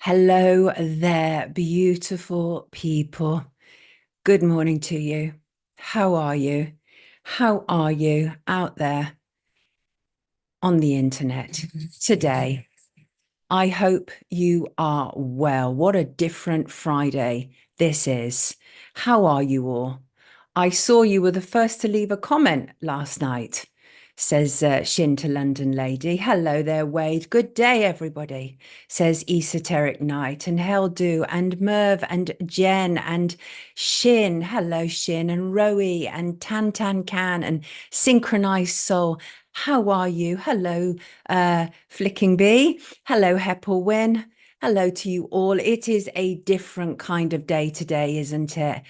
Hello there, beautiful people. Good morning to you. How are you? How are you out there on the internet today? I hope you are well. What a different Friday this is. How are you all? I saw you were the first to leave a comment last night, says Shin to London Lady. Hello there, Wade. Good day, everybody, says Esoteric Night and Heldu and Merv and Jen and Shin. Hello, Shin and Rowie and Tan Tan Can and Synchronized Soul. How are you? Hello, Flicking Bee. Hello, Heppelwyn. Hello to you all. It is a different kind of day today, isn't it?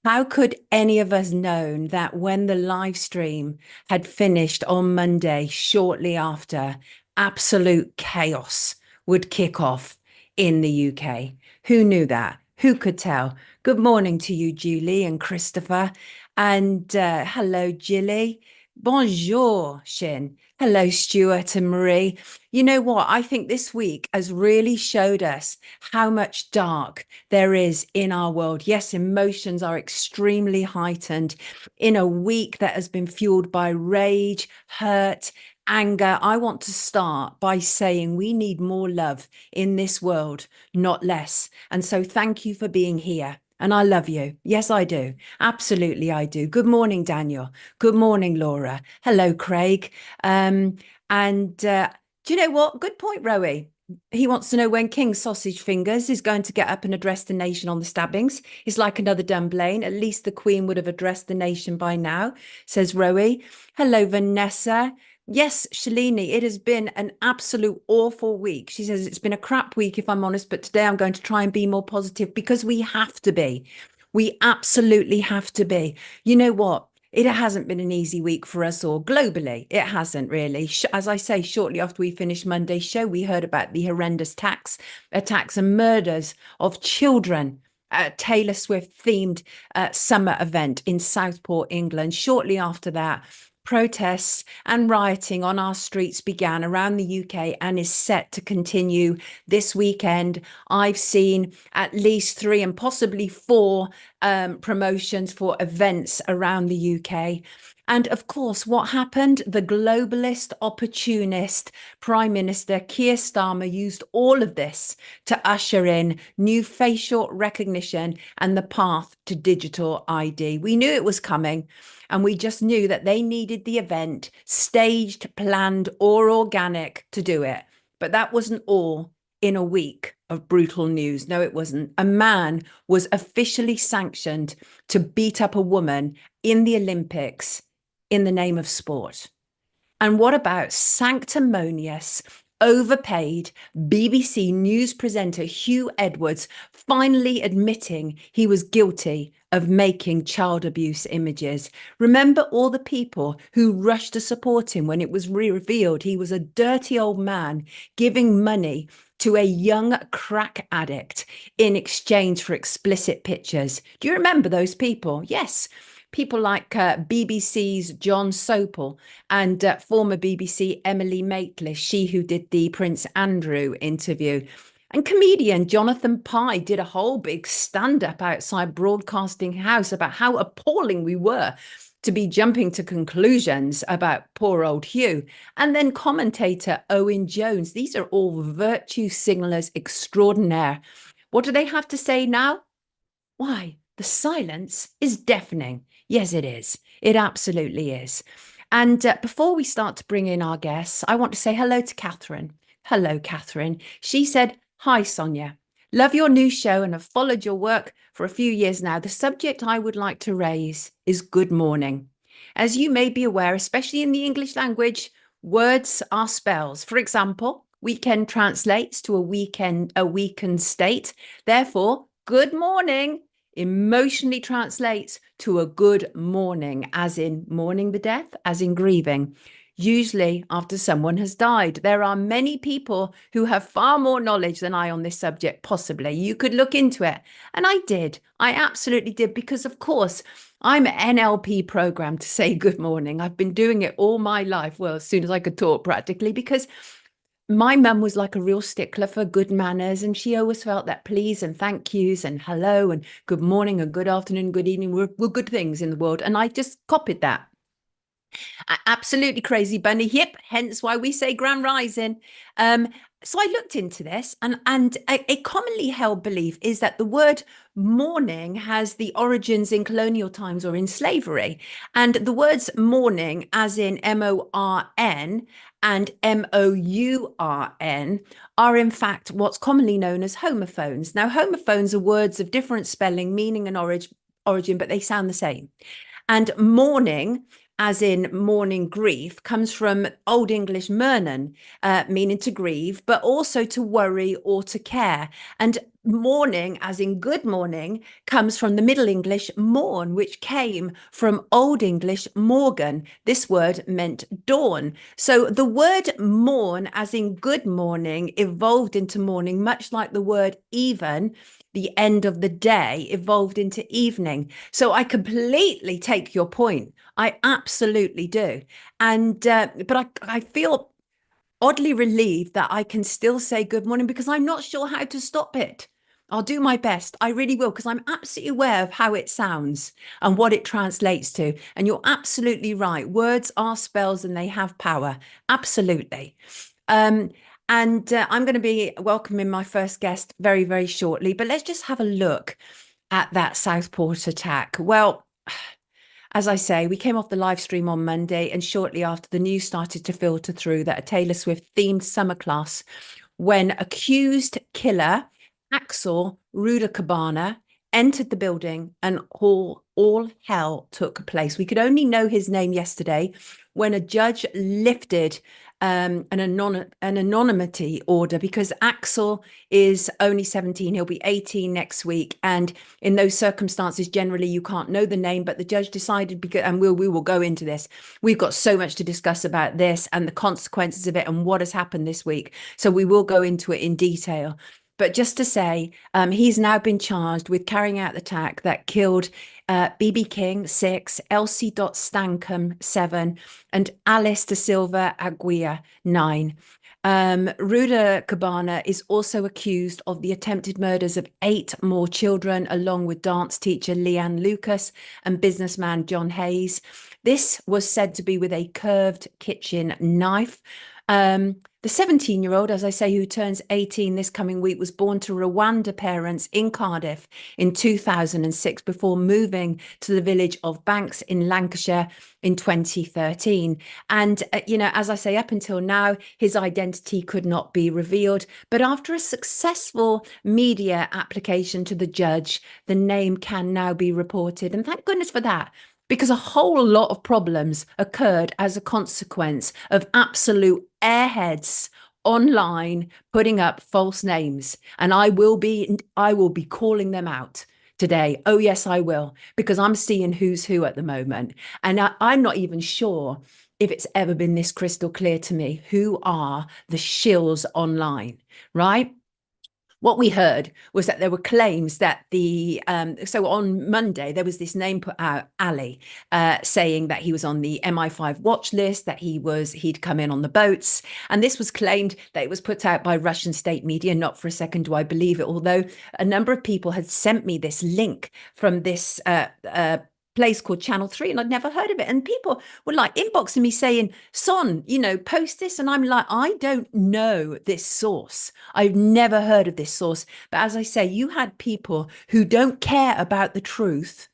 How could any of us known that when the live stream had finished on Monday, shortly after, absolute chaos would kick off in the UK? Who knew that? Who could tell? Good morning to you, Julie and Christopher. And hello, Jilly. Bonjour, Shin. Hello, Stuart and Marie. You know what? I think this week has really showed us how much dark there is in our world. Yes, emotions are extremely heightened in a week that has been fueled by rage, hurt, anger. I want to start by saying we need more love in this world, not less. And so thank you for being here. And I love you. Yes, I do. Absolutely, I do. Good morning, Daniel. Good morning, Laura. Hello, Craig. Do you know what? Good point, Rowie. He wants to know when King Sausage Fingers is going to get up and address the nation on the stabbings. It's like another Dunblane. At least the Queen would have addressed the nation by now, says Rowie. Hello, Vanessa. Yes, Shalini, it has been an absolute awful week. She says it's been a crap week, if I'm honest, but today I'm going to try and be more positive because we have to be. We absolutely have to be. You know what? It hasn't been an easy week for us all globally. It hasn't really. As I say, shortly after we finished Monday's show, we heard about the horrendous attacks and murders of children at a Taylor Swift themed summer event in Southport, England. Shortly after that, protests and rioting on our streets began around the UK and is set to continue this weekend. I've seen at least 3 and possibly 4 promotions for events around the UK. And of course, what happened? The globalist, opportunist Prime Minister Keir Starmer used all of this to usher in new facial recognition and the path to digital ID. We knew it was coming, and we just knew that they needed the event, staged, planned, or organic, to do it. But that wasn't all in a week of brutal news. No, it wasn't. A man was officially sanctioned to beat up a woman in the Olympics in the name of sport. And what about sanctimonious, overpaid BBC News presenter Huw Edwards finally admitting he was guilty of making child abuse images? Remember all the people who rushed to support him when it was revealed he was a dirty old man giving money to a young crack addict in exchange for explicit pictures. Do you remember those people? Yes. People like BBC's John Sopel and former BBC Emily Maitlis, she who did the Prince Andrew interview. And comedian Jonathan Pye did a whole big stand-up outside Broadcasting House about how appalling we were to be jumping to conclusions about poor old Huw. And then commentator Owen Jones. These are all virtue signalers extraordinaire. What do they have to say now? Why, the silence is deafening. Yes, it is. It absolutely is. And before we start to bring in our guests, I want to say hello to Catherine. Hello, Catherine. She said, "Hi, Sonia. Love your new show and have followed your work for a few years now. The subject I would like to raise is good morning. As you may be aware, especially in the English language, words are spells. For example, weekend translates to a weakened state. Therefore, good morning emotionally translates to a good mourning, as in mourning the death, as in grieving, usually after someone has died. There are many people who have far more knowledge than I on this subject, possibly. You could look into it. And I did. I absolutely did, because, of course, I'm NLP programmed to say good morning. I've been doing it all my life, well, as soon as I could talk, practically, because my mum was like a real stickler for good manners, and she always felt that please and thank yous and hello and good morning and good afternoon, good evening were good things in the world. And I just copied that. Absolutely crazy bunny. Yep, hence why we say grand rising. So I looked into this, and a commonly held belief is that the word mourning has the origins in colonial times or in slavery. And the words mourning, as in MORN and MOURN, are in fact what's commonly known as homophones. Now, homophones are words of different spelling, meaning, and origin, but they sound the same. And mourning, as in mourning grief, comes from Old English murnen, meaning to grieve, but also to worry or to care. And morning, as in good morning, comes from the Middle English morn, which came from Old English morgen. This word meant dawn. So the word morn, as in good morning, evolved into morning, much like the word even, the end of the day, evolved into evening. So I completely take your point. I absolutely do. And but I feel oddly relieved that I can still say good morning because I'm not sure how to stop it. I'll do my best. I really will, because I'm absolutely aware of how it sounds and what it translates to. And you're absolutely right. Words are spells and they have power. Absolutely. Um, and I'm going to be welcoming my first guest very, very shortly. But let's just have a look at that Southport attack. Well, as I say, we came off the live stream on Monday, and shortly after, the news started to filter through that a Taylor Swift themed summer class, when accused killer Axel Rudakabana entered the building and all hell took place. We could only know his name yesterday when a judge lifted an anonymity order, because Axel is only 17. He'll be 18 next week. And in those circumstances, generally, you can't know the name. But the judge decided, because, and we will go into this. We've got so much to discuss about this and the consequences of it and what has happened this week. So we will go into it in detail. But just to say, he's now been charged with carrying out the attack that killed BB King, 6, Elsie Stankham, 7, and Alice da Silva Aguirre, 9. Ruda Cabana is also accused of the attempted murders of 8 more children, along with dance teacher Leanne Lucas and businessman John Hayes. This was said to be with a curved kitchen knife. The 17-year-old, as I say, who turns 18 this coming week, was born to Rwanda parents in Cardiff in 2006 before moving to the village of Banks in Lancashire in 2013. And, as I say, up until now, his identity could not be revealed. But after a successful media application to the judge, the name can now be reported. And thank goodness for that, because a whole lot of problems occurred as a consequence of absolute airheads online putting up false names. And I will be calling them out today. Oh, yes, I will, because I'm seeing who's who at the moment. And I'm not even sure if it's ever been this crystal clear to me who are the shills online, right? What we heard was that there were claims that so on Monday, there was this name put out, Ali, saying that he was on the MI5 watch list, that he'd come in on the boats. And this was claimed that it was put out by Russian state media. Not for a second do I believe it, although a number of people had sent me this link from this place called Channel 3, and I'd never heard of it. And people were like inboxing me saying, Son, post this. And I'm like, I don't know this source. I've never heard of this source. But as I say, you had people who don't care about the truth,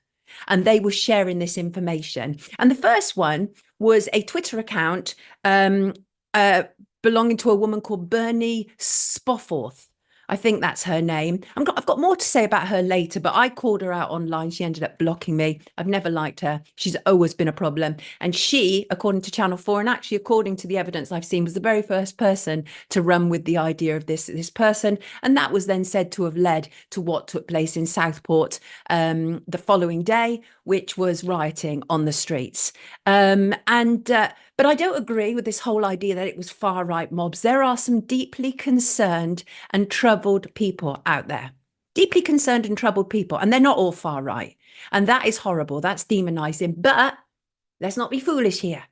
and they were sharing this information. And the first one was a Twitter account belonging to a woman called Bernie Spofforth. I think that's her name. I've got more to say about her later, but I called her out online. She ended up blocking me. I've never liked her. She's always been a problem. And she, according to Channel 4, and actually according to the evidence I've seen, was the very first person to run with the idea of this person. And that was then said to have led to what took place in Southport the following day, which was rioting on the streets. But I don't agree with this whole idea that it was far-right mobs. There are some deeply concerned and troubled people out there. Deeply concerned and troubled people. And they're not all far-right. And that is horrible. That's demonizing. But let's not be foolish here.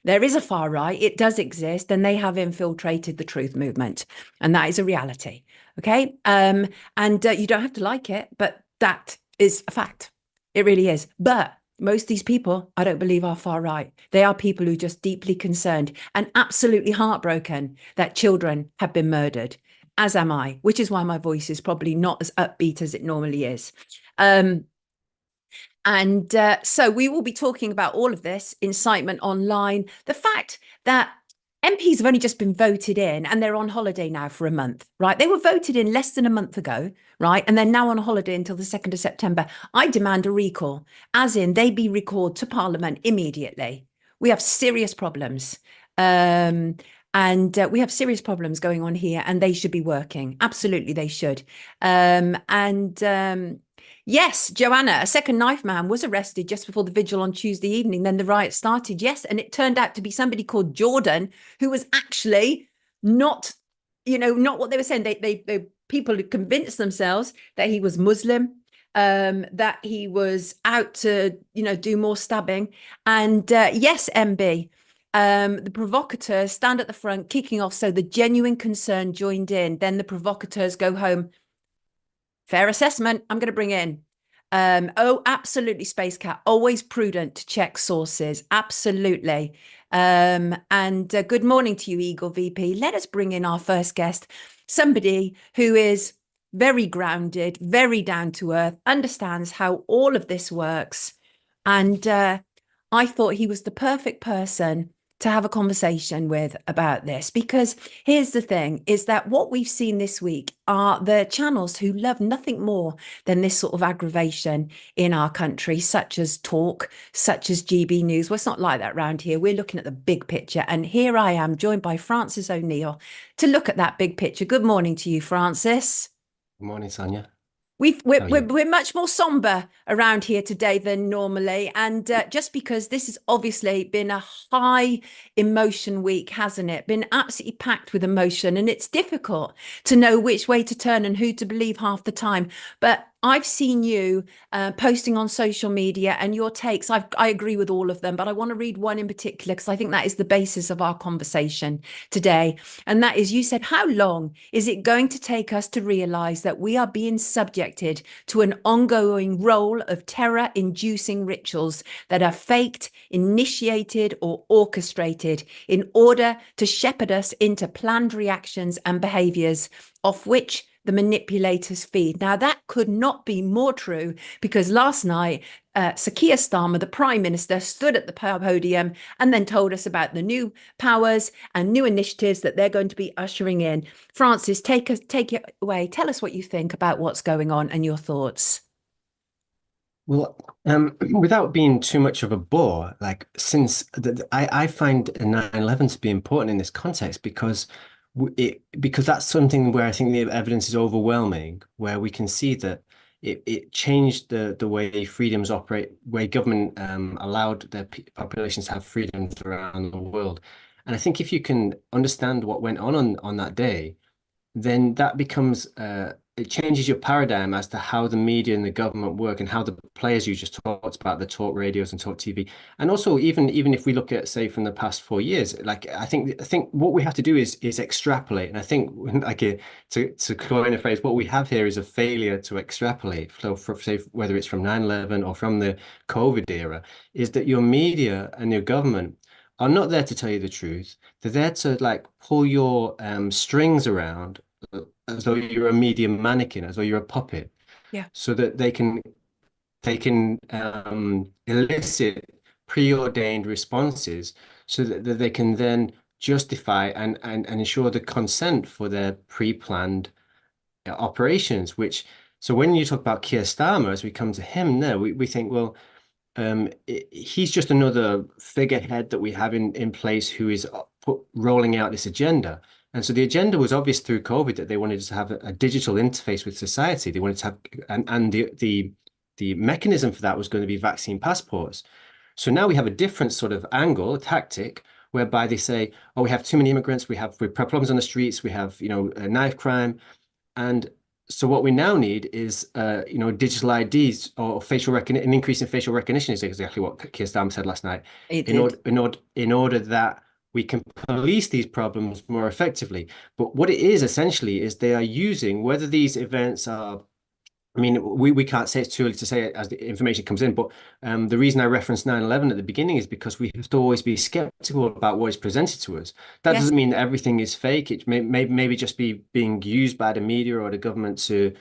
There is a far right. It does exist, and they have infiltrated the truth movement, and that is a reality. Okay, and you don't have to like it, but that is a fact. It really is. But most of these people, I don't believe, are far right. They are people who are just deeply concerned and absolutely heartbroken that children have been murdered, as am I, which is why my voice is probably not as upbeat as it normally is. And so we will be talking about all of this, incitement online, the fact that MPs have only just been voted in and they're on holiday now for a month, right? They were voted in less than a month ago, right? And they're now on holiday until the 2nd of September. I demand a recall, as in they be recalled to Parliament immediately. We have serious problems. And we have serious problems going on here, and they should be working. Absolutely, they should. Yes, Joanna, a second knife man was arrested just before the vigil on Tuesday evening. Then the riot started. Yes, and it turned out to be somebody called Jordan, who was actually not, not what they were saying. They people had convinced themselves that he was Muslim, that he was out to, do more stabbing. And yes, MB, the provocateurs stand at the front, kicking off. So the genuine concern joined in. Then the provocateurs go home. Fair assessment. I'm going to bring in. Absolutely, Space Cat. Always prudent to check sources. Absolutely. And good morning to you, Eagle VP. Let us bring in our first guest, somebody who is very grounded, very down to earth, understands how all of this works. And I thought he was the perfect person to have a conversation with about this, because here's the thing, is that what we've seen this week are the channels who love nothing more than this sort of aggravation in our country, such as Talk, such as GB News. Well, it's not like that around here. We're looking at the big picture, and here I am joined by Francis O'Neill to look at that big picture. Good morning to you, Francis. Good morning, Sonia. We're much more somber around here today than normally, and just because this has obviously been a high emotion week, hasn't it? Been absolutely packed with emotion, and it's difficult to know which way to turn and who to believe half the time. But I've seen you posting on social media and your takes. I agree with all of them, but I want to read one in particular because I think that is the basis of our conversation today. And that is, you said, how long is it going to take us to realize that we are being subjected to an ongoing role of terror-inducing rituals that are faked, initiated, or orchestrated in order to shepherd us into planned reactions and behaviors of which the manipulators feed? Now, that could not be more true, because last night, Sir Keir Starmer, the Prime Minister, stood at the podium and then told us about the new powers and new initiatives that they're going to be ushering in. Francis, take it away. Tell us what you think about what's going on and your thoughts. Well, without being too much of a bore, like I find 9/11 to be important in this context because because that's something where I think the evidence is overwhelming, where we can see that it changed the way freedoms operate, where government allowed their populations to have freedoms around the world. And I think if you can understand what went on that day, then that becomes it changes your paradigm as to how the media and the government work and how the players you just talked about, the talk radios and talk TV. And also even if we look at, say, from the past 4 years, like I think what we have to do is extrapolate. And I think to coin a phrase, what we have here is a failure to extrapolate. So for, say, whether it's from 9/11 or from the COVID era, is that your media and your government are not there to tell you the truth. They're there to like pull your strings around as though you're a media mannequin, as though you're a puppet, Yeah. so that they can elicit preordained responses, so that they can then justify and ensure the consent for their pre-planned operations. So when you talk about Keir Starmer, as we come to him now, we think, well, he's just another figurehead that we have in place who is rolling out this agenda. And so the agenda was obvious through COVID that they wanted to have a digital interface with society. They wanted to have, and the mechanism for that was going to be vaccine passports. So now we have a different sort of angle, a tactic, whereby they say, oh, we have too many immigrants, we have problems on the streets, we have, a knife crime. And So what we now need is, digital IDs or facial recognition, an increase in facial recognition is exactly what Keir Starmer said last night. It did. In order that we can police these problems more effectively. But what it is essentially is they are using whether these events are. I mean, we can't say, it's too early to say it as the information comes in, but the reason I referenced 9/11 at the beginning is because we have to always be skeptical about what is presented to us. That Yes. doesn't mean that everything is fake. It maybe just be being used by the media or the government to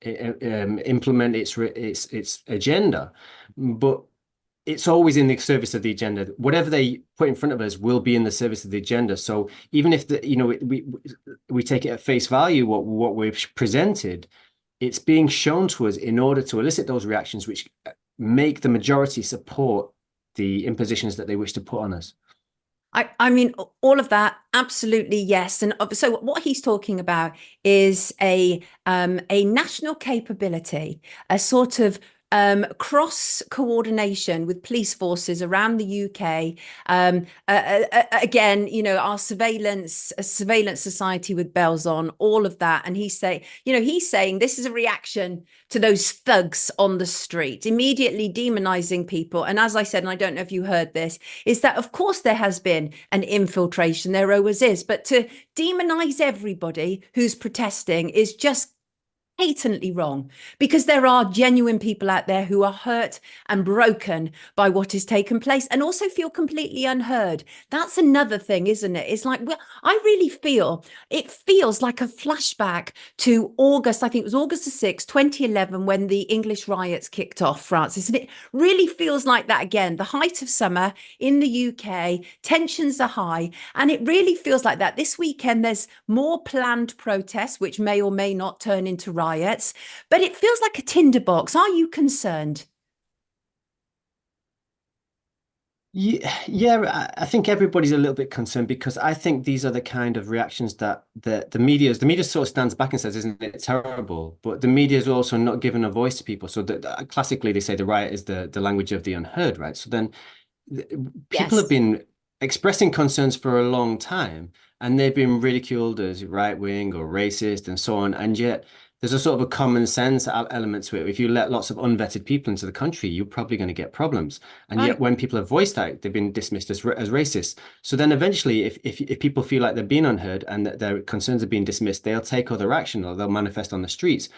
implement its agenda, but it's always in the service of the agenda. Whatever they put in front of us will be in the service of the agenda. So even if we take it at face value, what we've presented, it's being shown to us in order to elicit those reactions which make the majority support the impositions that they wish to put on us. I mean, all of that, absolutely, yes. And so what he's talking about is a national capability, a sort of cross coordination with police forces around the UK. Again, our surveillance society with bells on, all of that. And he's saying this is a reaction to those thugs on the street, immediately demonizing people. And as I said, and I don't know if you heard this, is that of course there has been an infiltration, there always is, but to demonize everybody who's protesting is just patently wrong, because there are genuine people out there who are hurt and broken by what has taken place and also feel completely unheard. That's another thing, isn't it? It's like, well, I really feel it feels like a flashback to August, I think it was August the 6th, 2011, when the English riots kicked off, Francis. And it really feels like that again, the height of summer in the UK, tensions are high, and it really feels like that. This weekend, there's more planned protests, which may or may not turn into riots, but it feels like a tinderbox. Are you concerned? Yeah, I think everybody's a little bit concerned because I think these are the kind of reactions that the media sort of stands back and says, "Isn't it terrible?" But the media is also not giving a voice to people. So classically, they say the riot is the language of the unheard, right? So then people have Yes. been expressing concerns for a long time, and they've been ridiculed as right wing or racist and so on, and yet there's a sort of a common sense element to it. If you let lots of unvetted people into the country, you're probably going to get problems. And yet, Right. when people have voiced that, they've been dismissed as racist. So then, eventually, if people feel like they're being unheard and that their concerns are being dismissed, they'll take other action or they'll manifest on the streets.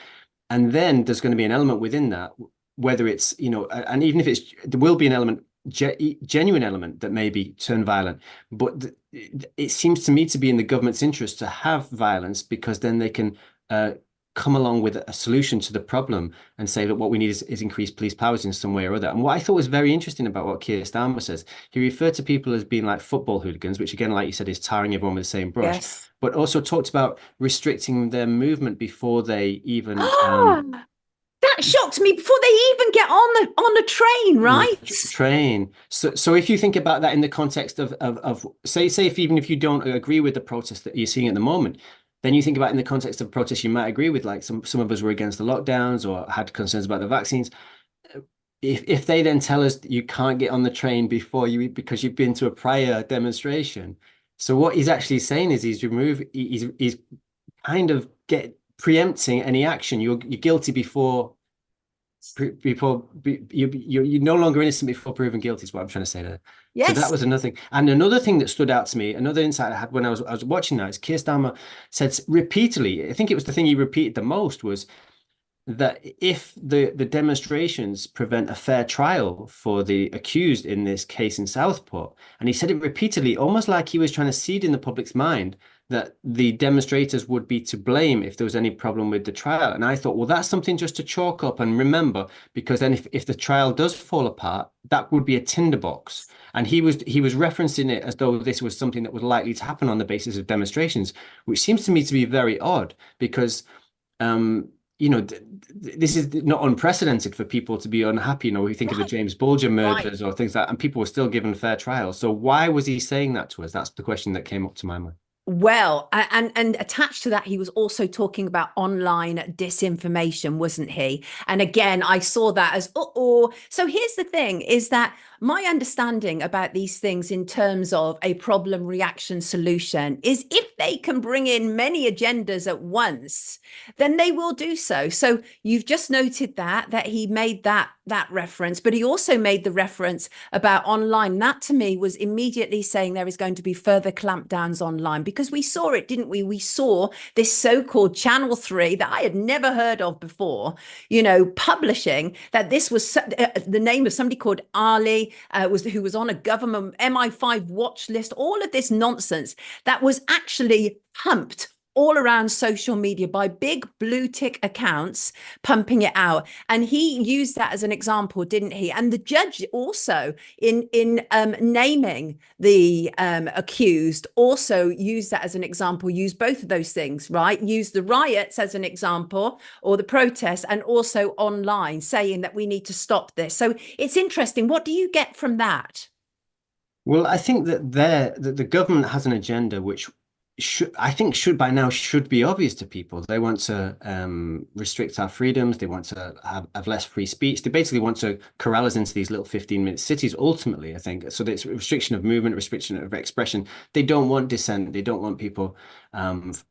And then there's going to be an element within that, whether it's and even if there will be an element, genuine element that maybe turn violent. But it seems to me to be in the government's interest to have violence because then they can come along with a solution to the problem and say that what we need is increased police powers in some way or other. And what I thought was very interesting about what Keir Starmer says, he referred to people as being like football hooligans, which again, like you said, is tarring everyone with the same brush, Yes. but also talked about restricting their movement before they even That shocked me before they even get on the train, the right? train. So if you think about that in the context of say if even if you don't agree with the protest that you're seeing at the moment, then you think about in the context of protests you might agree with, like some of us were against the lockdowns or had concerns about the vaccines. If they then tell us that you can't get on the train before you because you've been to a prior demonstration, so what he's actually saying is he's kind of preempting any action. You're guilty before you're no longer innocent before proven guilty is what I'm trying to say there. So that Yes. was another thing. And another thing that stood out to me, another insight I had when I was watching that is Keir Starmer said repeatedly, I think it was the thing he repeated the most was that if the demonstrations prevent a fair trial for the accused in this case in Southport, and he said it repeatedly, almost like he was trying to seed in the public's mind that the demonstrators would be to blame if there was any problem with the trial. And I thought, well, that's something just to chalk up and remember, because then if the trial does fall apart, that would be a tinderbox. And he was referencing it as though this was something that was likely to happen on the basis of demonstrations, which seems to me to be very odd because this is not unprecedented for people to be unhappy. We think of the Right. James Bulger Right. murders or things like that, and people were still given fair trials. So why was he saying that to us? That's the question that came up to my mind. Well, and attached to that, he was also talking about online disinformation, wasn't he? And again, I saw that as, oh. So here's the thing, is that my understanding about these things in terms of a problem, reaction, solution is if they can bring in many agendas at once, then they will do so. So you've just noted that he made that reference, but he also made the reference about online. That to me was immediately saying there is going to be further clampdowns online, because we saw it, didn't we? We saw this so-called Channel 3 that I had never heard of before, publishing that this was the name of somebody called Ali, who was on a government MI5 watch list, all of this nonsense that was actually pumped all around social media by big blue tick accounts pumping it out. And he used that as an example, didn't he? And the judge also, in naming the accused, also used that as an example, used both of those things, right? Used the riots as an example, or the protests, and also online, saying that we need to stop this. So it's interesting. What do you get from that? Well, I think that the government has an agenda which should by now should be obvious to people. They want to restrict our freedoms. They want to have less free speech. They basically want to corral us into these little 15-minute cities, ultimately, I think. So it's restriction of movement, restriction of expression. They don't want dissent. They don't want people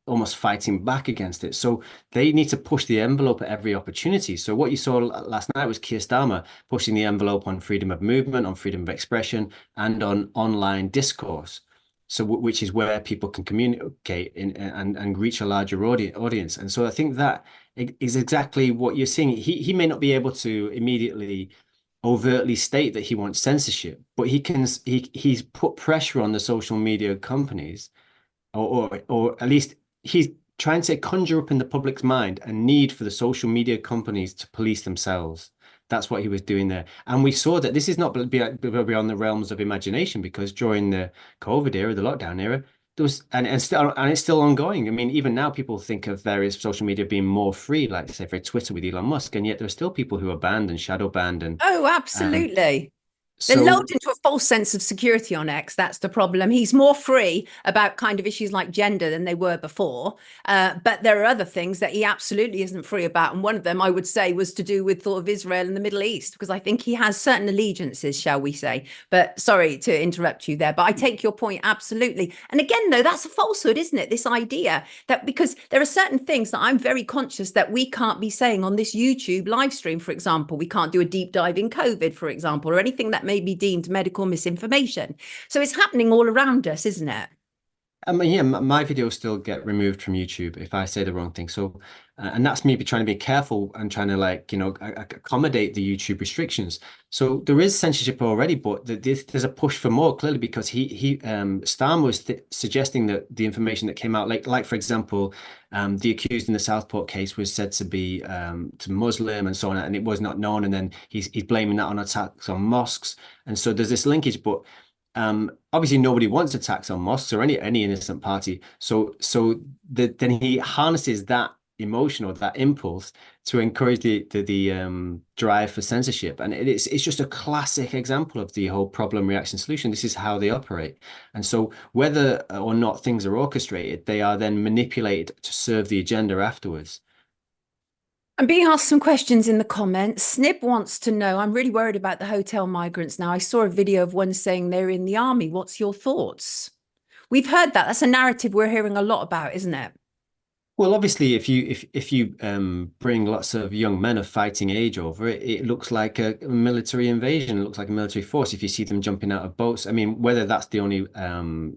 almost fighting back against it. So they need to push the envelope at every opportunity. So what you saw last night was Keir Starmer pushing the envelope on freedom of movement, on freedom of expression, and on online discourse. So which is where people can communicate and reach a larger audience. And so I think that is exactly what you're seeing. He may not be able to immediately overtly state that he wants censorship, but he's put pressure on the social media companies, or at least he's trying to conjure up in the public's mind a need for the social media companies to police themselves. That's what he was doing there. And we saw that this is not beyond the realms of imagination, because during the COVID era, the lockdown era, there was, and it's still ongoing. I mean, even now people think of various social media being more free, like say for Twitter with Elon Musk, and yet there are still people who are banned and shadow banned. And Oh, absolutely. They're so lulled into a false sense of security on X. That's the problem. He's more free about kind of issues like gender than they were before. But there are other things that he absolutely isn't free about. And one of them, I would say, was to do with sort of Israel and the Middle East, because I think he has certain allegiances, shall we say. But sorry to interrupt you there, but I take your point absolutely. And again, though, that's a falsehood, isn't it? This idea that because there are certain things that I'm very conscious that we can't be saying on this YouTube live stream, for example. We can't do a deep dive in COVID, for example, or anything that may be deemed medical misinformation. So it's happening all around us, isn't it? I mean, yeah, my videos still get removed from YouTube if I say the wrong thing. So, and that's me trying to be careful and trying to accommodate the YouTube restrictions. So there is censorship already, but there's a push for more, clearly, because Starmer was suggesting that the information that came out, like for example, the accused in the Southport case was said to be to Muslim and so on, and it was not known, and then he's blaming that on attacks on mosques, and so there's this linkage, but. Obviously, nobody wants attacks on mosques or any innocent party. Then he harnesses that emotion or that impulse to encourage the drive for censorship, and it's just a classic example of the whole problem, reaction, solution. This is how they operate, and so whether or not things are orchestrated, they are then manipulated to serve the agenda afterwards. I'm being asked some questions in the comments. Snib wants to know, I'm really worried about the hotel migrants now. I saw a video of one saying they're in the army. What's your thoughts? We've heard that. That's a narrative we're hearing a lot about, isn't it? Well, obviously, if you bring lots of young men of fighting age over it, it looks like a military invasion. It looks like a military force. If you see them jumping out of boats, I mean, whether that's the only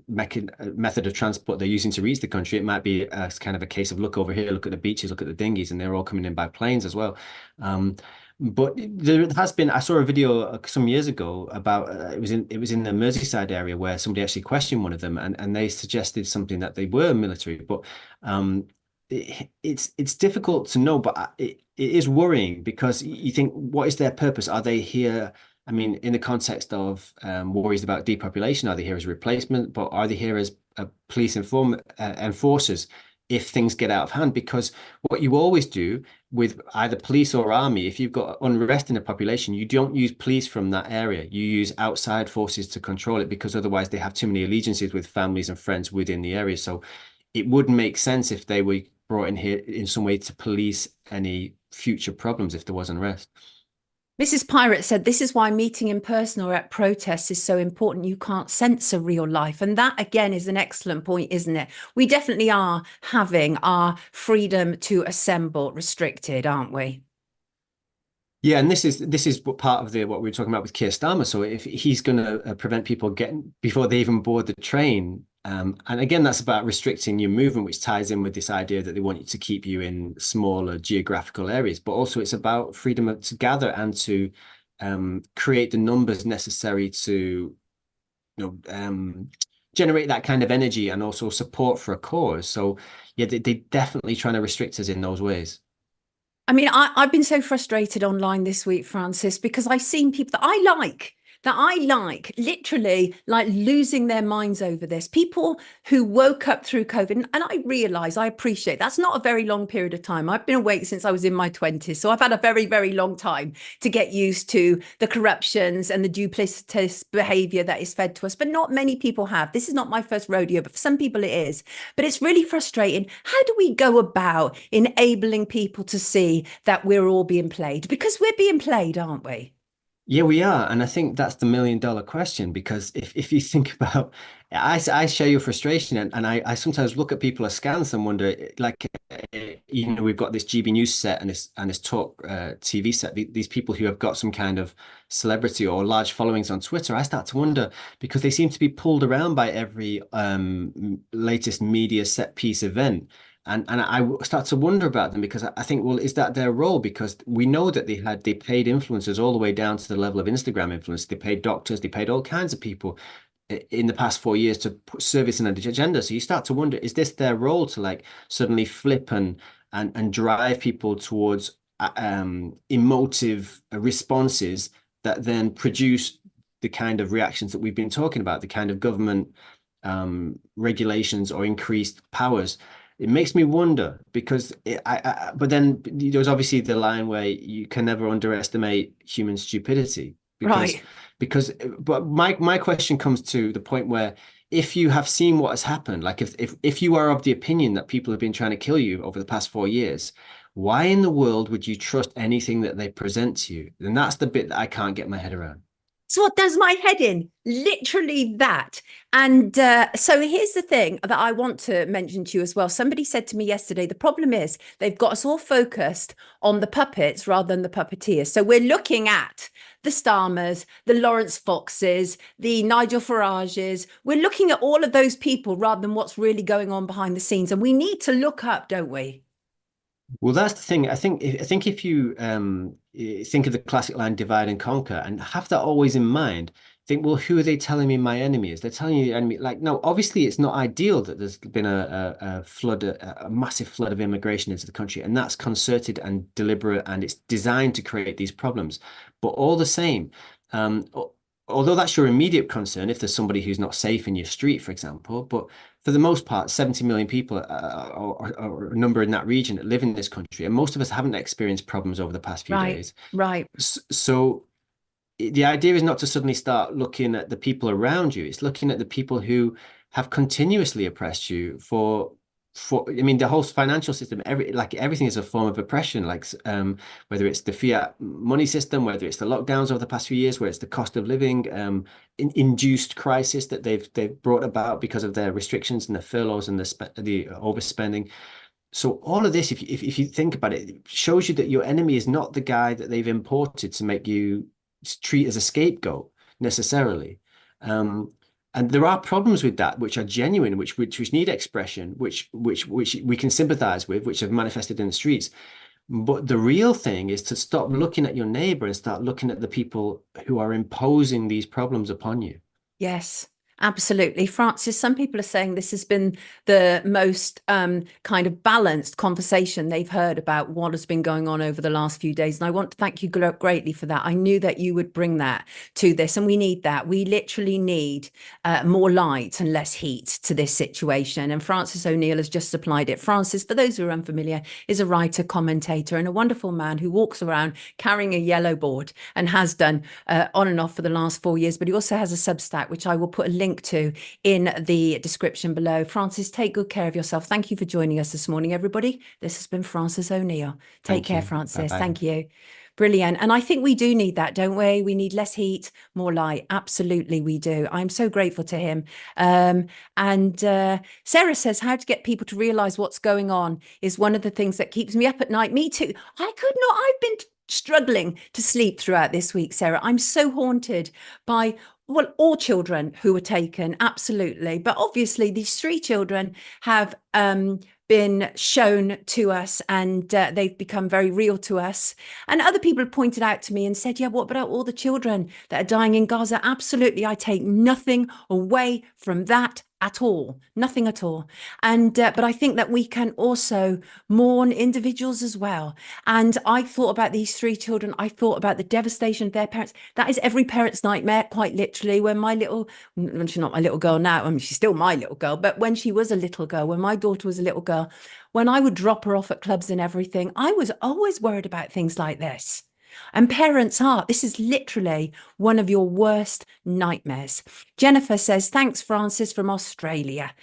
method of transport they're using to reach the country, it might be kind of a case of look over here, look at the beaches, look at the dinghies, and they're all coming in by planes as well. But there has been. I saw a video some years ago about it was in the Merseyside area where somebody actually questioned one of them, and they suggested something that they were military, but. It's difficult to know, but it is worrying, because you think, what is their purpose? Are they here? I mean, in the context of worries about depopulation, are they here as a replacement? But are they here as police enforcers? if things get out of hand. Because what you always do with either police or army, if you've got unrest in a population, you don't use police from that area. You use outside forces to control it, because otherwise they have too many allegiances with families and friends within the area. So it wouldn't make sense if they were brought in here in some way to police any future problems if there was unrest. Mrs. Pirate said, this is why meeting in person or at protests is so important. You can't censor real life. And that, again, is an excellent point, isn't it? We definitely are having our freedom to assemble restricted, aren't we? Yeah, and this is what part of what we were talking about with Keir Starmer. So if he's going to prevent people getting before they even board the train, and again, that's about restricting your movement, which ties in with this idea that they want you to keep you in smaller geographical areas. But also, it's about freedom to gather and to create the numbers necessary to, generate that kind of energy and also support for a cause. So yeah, they definitely trying to restrict us in those ways. I mean, I've been so frustrated online this week, Francis, because I've seen people that I like, literally like losing their minds over this. People who woke up through COVID, and I realize, I appreciate that's not a very long period of time. I've been awake since I was in my 20s. So I've had a very, very long time to get used to the corruptions and the duplicitous behavior that is fed to us. But not many people have. This is not my first rodeo, but for some people it is. But it's really frustrating. How do we go about enabling people to see that we're all being played? Because we're being played, aren't we? Yeah, we are. And I think that's the million-dollar question, because if you think about, I share your frustration, and I sometimes look at people askance and wonder, like, we've got this GB News set and this talk TV set, these people who have got some kind of celebrity or large followings on Twitter. I start to wonder, because they seem to be pulled around by every latest media set piece event. And I start to wonder about them, because I think, well, is that their role? Because we know that they paid influencers all the way down to the level of Instagram influence. They paid doctors, they paid all kinds of people in the past 4 years to put service in an agenda. So you start to wonder, is this their role to like suddenly flip and drive people towards emotive responses that then produce the kind of reactions that we've been talking about, the kind of government regulations or increased powers? It makes me wonder, because but then there's obviously the line where you can never underestimate human stupidity, because Right. but my question comes to the point where, if you have seen what has happened, like if you are of the opinion that people have been trying to kill you over the past 4 years, why in the world would you trust anything that they present to you? And that's the bit that I can't get my head around. So what does my head in? Literally that. And so here's the thing that I want to mention to you as well. Somebody said to me yesterday, the problem is they've got us all focused on the puppets rather than the puppeteers. So we're looking at the Starmers, the Lawrence Foxes, the Nigel Farages. We're looking at all of those people rather than what's really going on behind the scenes. And we need to look up, don't we? Well, that's the thing. I think if you think of the classic line "divide and conquer" and have that always in mind, think, well, who are they telling me my enemy is? They're telling you the enemy. Like, no, obviously it's not ideal that there's been a flood, a massive flood of immigration into the country, and that's concerted and deliberate, and it's designed to create these problems. But all the same, although that's your immediate concern, if there's somebody who's not safe in your street, for example, but for the most part, 70 million people or a number in that region that live in this country, and most of us haven't experienced problems over the past few Right, days. right. So the idea is not to suddenly start looking at the people around you. It's looking at the people who have continuously oppressed you I mean, the whole financial system, everything is a form of oppression, like whether it's the fiat money system, whether it's the lockdowns over the past few years, where it's the cost of living induced crisis that they've brought about because of their restrictions and the furloughs and the overspending. So all of this, if you think about it, it shows you that your enemy is not the guy that they've imported to make you treat as a scapegoat necessarily. And there are problems with that, which are genuine, which need expression, which we can sympathize with, which have manifested in the streets. But the real thing is to stop looking at your neighbor and start looking at the people who are imposing these problems upon you. Yes. Absolutely. Francis, some people are saying this has been the most kind of balanced conversation they've heard about what has been going on over the last few days. And I want to thank you greatly for that. I knew that you would bring that to this, and we need that. We literally need more light and less heat to this situation. And Francis O'Neill has just supplied it. Francis, for those who are unfamiliar, is a writer, commentator, and a wonderful man who walks around carrying a yellow board and has done on and off for the last 4 years. But he also has a Substack, which I will put a link to in the description below. Francis, take good care of yourself. Thank you for joining us this morning, everybody. This has been Francis O'Neill. Take care, Francis. Bye-bye. Thank you. Brilliant. And I think we do need that, don't we? We need less heat, more light. Absolutely, we do. I'm so grateful to him. And Sarah says, how to get people to realize what's going on is one of the things that keeps me up at night. Me too. I could not. I've been struggling to sleep throughout this week, Sarah. I'm so haunted by all children who were taken, absolutely. But obviously, these 3 children have been shown to us, and they've become very real to us. And other people have pointed out to me and said, yeah, what about all the children that are dying in Gaza? Absolutely. I take nothing away from that at all, nothing at all. And but I think that we can also mourn individuals as well. And I thought about these 3 children. I thought about the devastation of their parents. That is every parent's nightmare, quite literally. When she's not my little girl now, I mean, she's still my little girl, but when she was a little girl, when my daughter was a little girl, when I would drop her off at clubs and everything, I was always worried about things like this. And parents are. This is literally one of your worst nightmares. Jennifer says, thanks, Francis from Australia.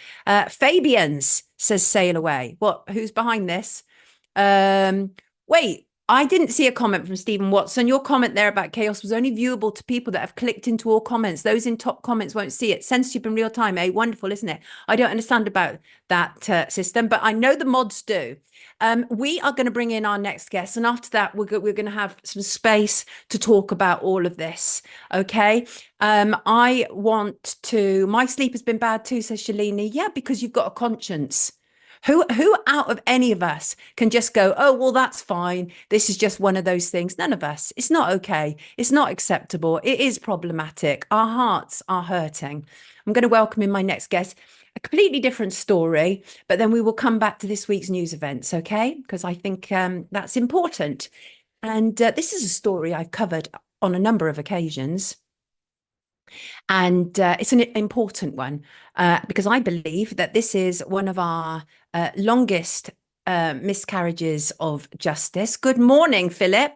Fabians says, sail away. What? Who's behind this? Wait. I didn't see a comment from Stephen Watson. Your comment there about chaos was only viewable to people that have clicked into all comments. Those in top comments won't see it. Censorship in real time, eh? Wonderful, isn't it? I don't understand about that system, but I know the mods do. We are going to bring in our next guest, and after that, we're going to have some space to talk about all of this. Okay. I want to. My sleep has been bad too, says Shalini. Yeah, because you've got a conscience. Who out of any of us can just go, oh, well, that's fine. This is just one of those things. None of us. It's not okay. It's not acceptable. It is problematic. Our hearts are hurting. I'm going to welcome in my next guest. A completely different story, but then we will come back to this week's news events, okay? Because I think that's important. And this is a story I've covered on a number of occasions. And it's an important one because I believe that this is one of our longest miscarriages of justice. Good morning, Philip.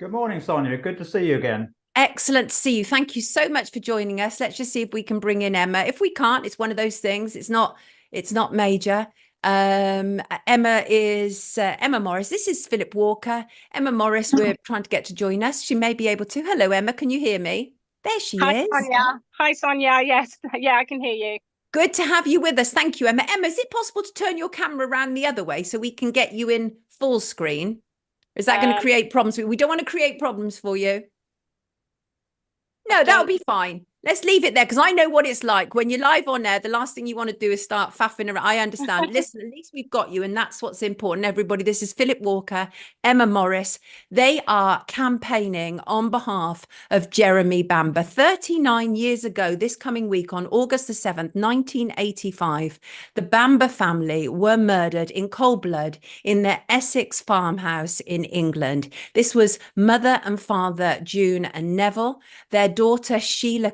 Good morning, Sonia. Good to see you again. Excellent to see you. Thank you so much for joining us. Let's just see if we can bring in Emma. If we can't, it's one of those things. It's not major. Emma is Emma Morris. This is Philip Walker. Emma Morris, we're trying to get to join us. She may be able to. Hello, Emma. Can you hear me? There she is. Sonia. Hi, Sonia. Yes. Yeah, I can hear you. Good to have you with us. Thank you, Emma. Emma, is it possible to turn your camera around the other way so we can get you in full screen? Is that going to create problems? We don't want to create problems for you. No, that'll be fine. Let's leave it there because I know what it's like when you're live on air. The last thing you want to do is start faffing around. I understand. Listen, at least we've got you, and that's what's important. Everybody, this is Philip Walker, Emma Morris. They are campaigning on behalf of Jeremy Bamber. 39 years ago, this coming week on August the 7th, 1985, the Bamber family were murdered in cold blood in their Essex farmhouse in England. This was mother and father June and Neville, their daughter Sheila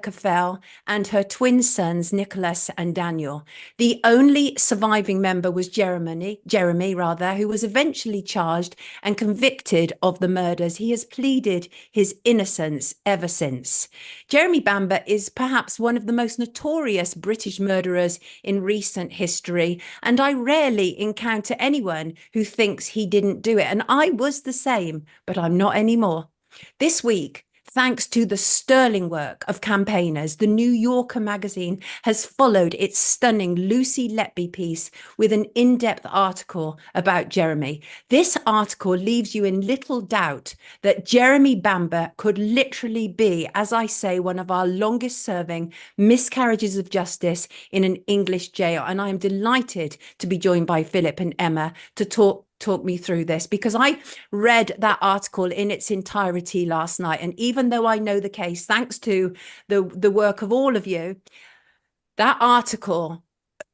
and her twin sons, Nicholas and Daniel. The only surviving member was Jeremy, who was eventually charged and convicted of the murders. He has pleaded his innocence ever since. Jeremy Bamber is perhaps one of the most notorious British murderers in recent history, and I rarely encounter anyone who thinks he didn't do it. And I was the same, but I'm not anymore. This week, thanks to the sterling work of campaigners, the New Yorker magazine has followed its stunning Lucy Letby piece with an in-depth article about Jeremy. This article leaves you in little doubt that Jeremy Bamber could literally be, as I say, one of our longest serving miscarriages of justice in an English jail. And I am delighted to be joined by Philip and Emma to talk me through this, because I read that article in its entirety last night, and even though I know the case, thanks to the work of all of you, That article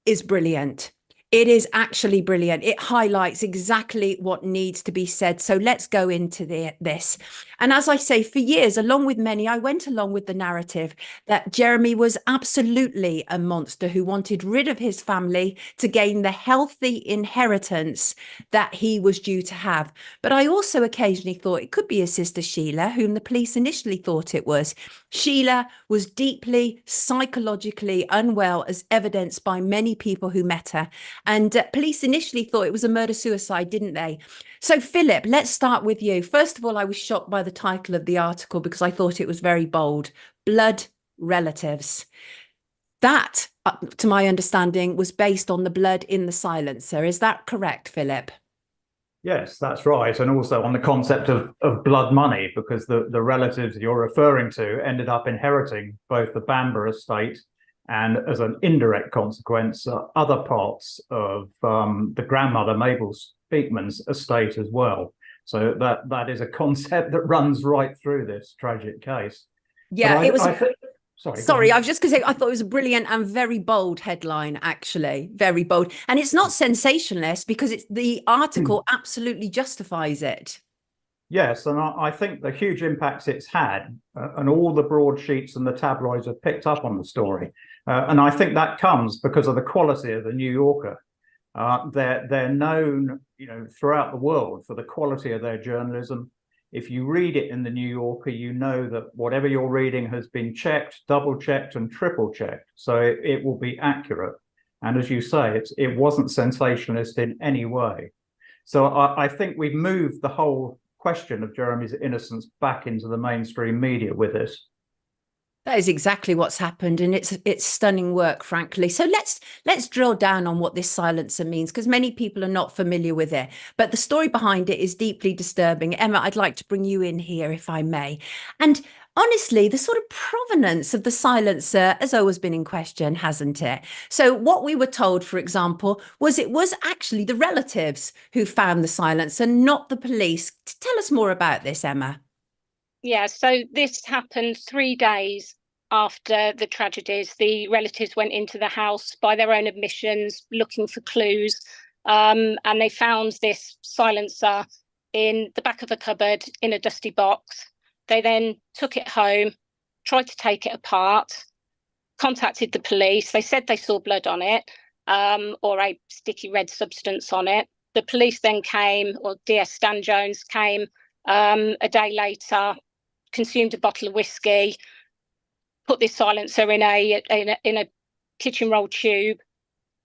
is brilliant. It is actually brilliant. It highlights exactly what needs to be said. So let's go into this. And as I say, for years, along with many, I went along with the narrative that Jeremy was absolutely a monster who wanted rid of his family to gain the healthy inheritance that he was due to have. But I also occasionally thought it could be his sister Sheila, whom the police initially thought it was. Sheila was deeply psychologically unwell, as evidenced by many people who met her. And police initially thought it was a murder-suicide, didn't they? So, Philip, let's start with you. First of all, I was shocked by the title of the article because I thought it was very bold. Blood relatives. That, to my understanding, was based on the blood in the silencer. Is that correct, Philip? Yes, that's right. And also on the concept of blood money, because the relatives you're referring to ended up inheriting both the Bamber estate and, as an indirect consequence, other parts of the grandmother Mabel Speakman's estate as well. So that is a concept that runs right through this tragic case. Yeah, it was. Sorry, I was just going to say, I thought it was a brilliant and very bold headline, actually, very bold. And it's not sensationalist because the article absolutely justifies it. Yes, and I think the huge impacts it's had, and all the broadsheets and the tabloids have picked up on the story. And I think that comes because of the quality of the New Yorker. They're known, throughout the world for the quality of their journalism. If you read it in the New Yorker, you know that whatever you're reading has been checked, double-checked, and triple-checked, so it will be accurate. And as you say, it wasn't sensationalist in any way. So I think we've moved the whole question of Jeremy's innocence back into the mainstream media with this. That is exactly what's happened, and it's stunning work, frankly. So let's drill down on what this silencer means, because many people are not familiar with it. But the story behind it is deeply disturbing. Emma, I'd like to bring you in here, if I may. And honestly, the sort of provenance of the silencer has always been in question, hasn't it? So what we were told, for example, was it was actually the relatives who found the silencer, not the police. Tell us more about this, Emma. Yeah, so this happened 3 days after the tragedies. The relatives went into the house by their own admissions, looking for clues, and they found this silencer in the back of a cupboard in a dusty box. They then took it home, tried to take it apart, contacted the police. They said they saw blood on it, or a sticky red substance on it. The police then came, or DS Stan Jones came a day later, consumed a bottle of whiskey, put this silencer in a kitchen roll tube,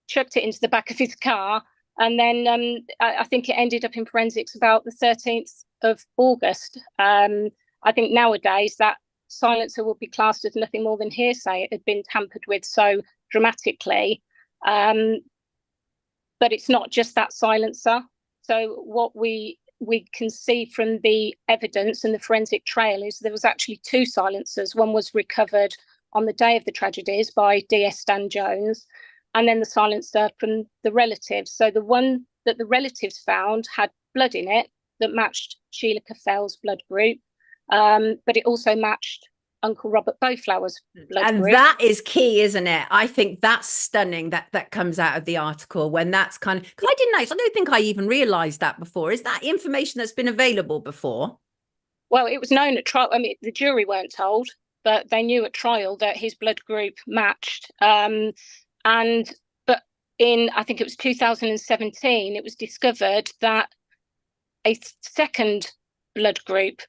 chucked it into the back of his car, and then I think it ended up in forensics about the 13th of August. I think nowadays that silencer would be classed as nothing more than hearsay. It had been tampered with so dramatically. But it's not just that silencer. So what we can see from the evidence and the forensic trail is there was actually 2 silencers. One was recovered on the day of the tragedies by DS Stan Jones, and then the silencer from the relatives. So the one that the relatives found had blood in it that matched Sheila Caffell's blood group, but it also matched Uncle Robert Bowflower's blood and group. That is key, isn't it? I think that's stunning that comes out of the article, when that's kind of, because I don't think I even realized that before. Is that information that's been available before? Well, it was known at trial. I mean, the jury weren't told, but they knew at trial that his blood group matched. But in, I think it was 2017, it was discovered that a second blood group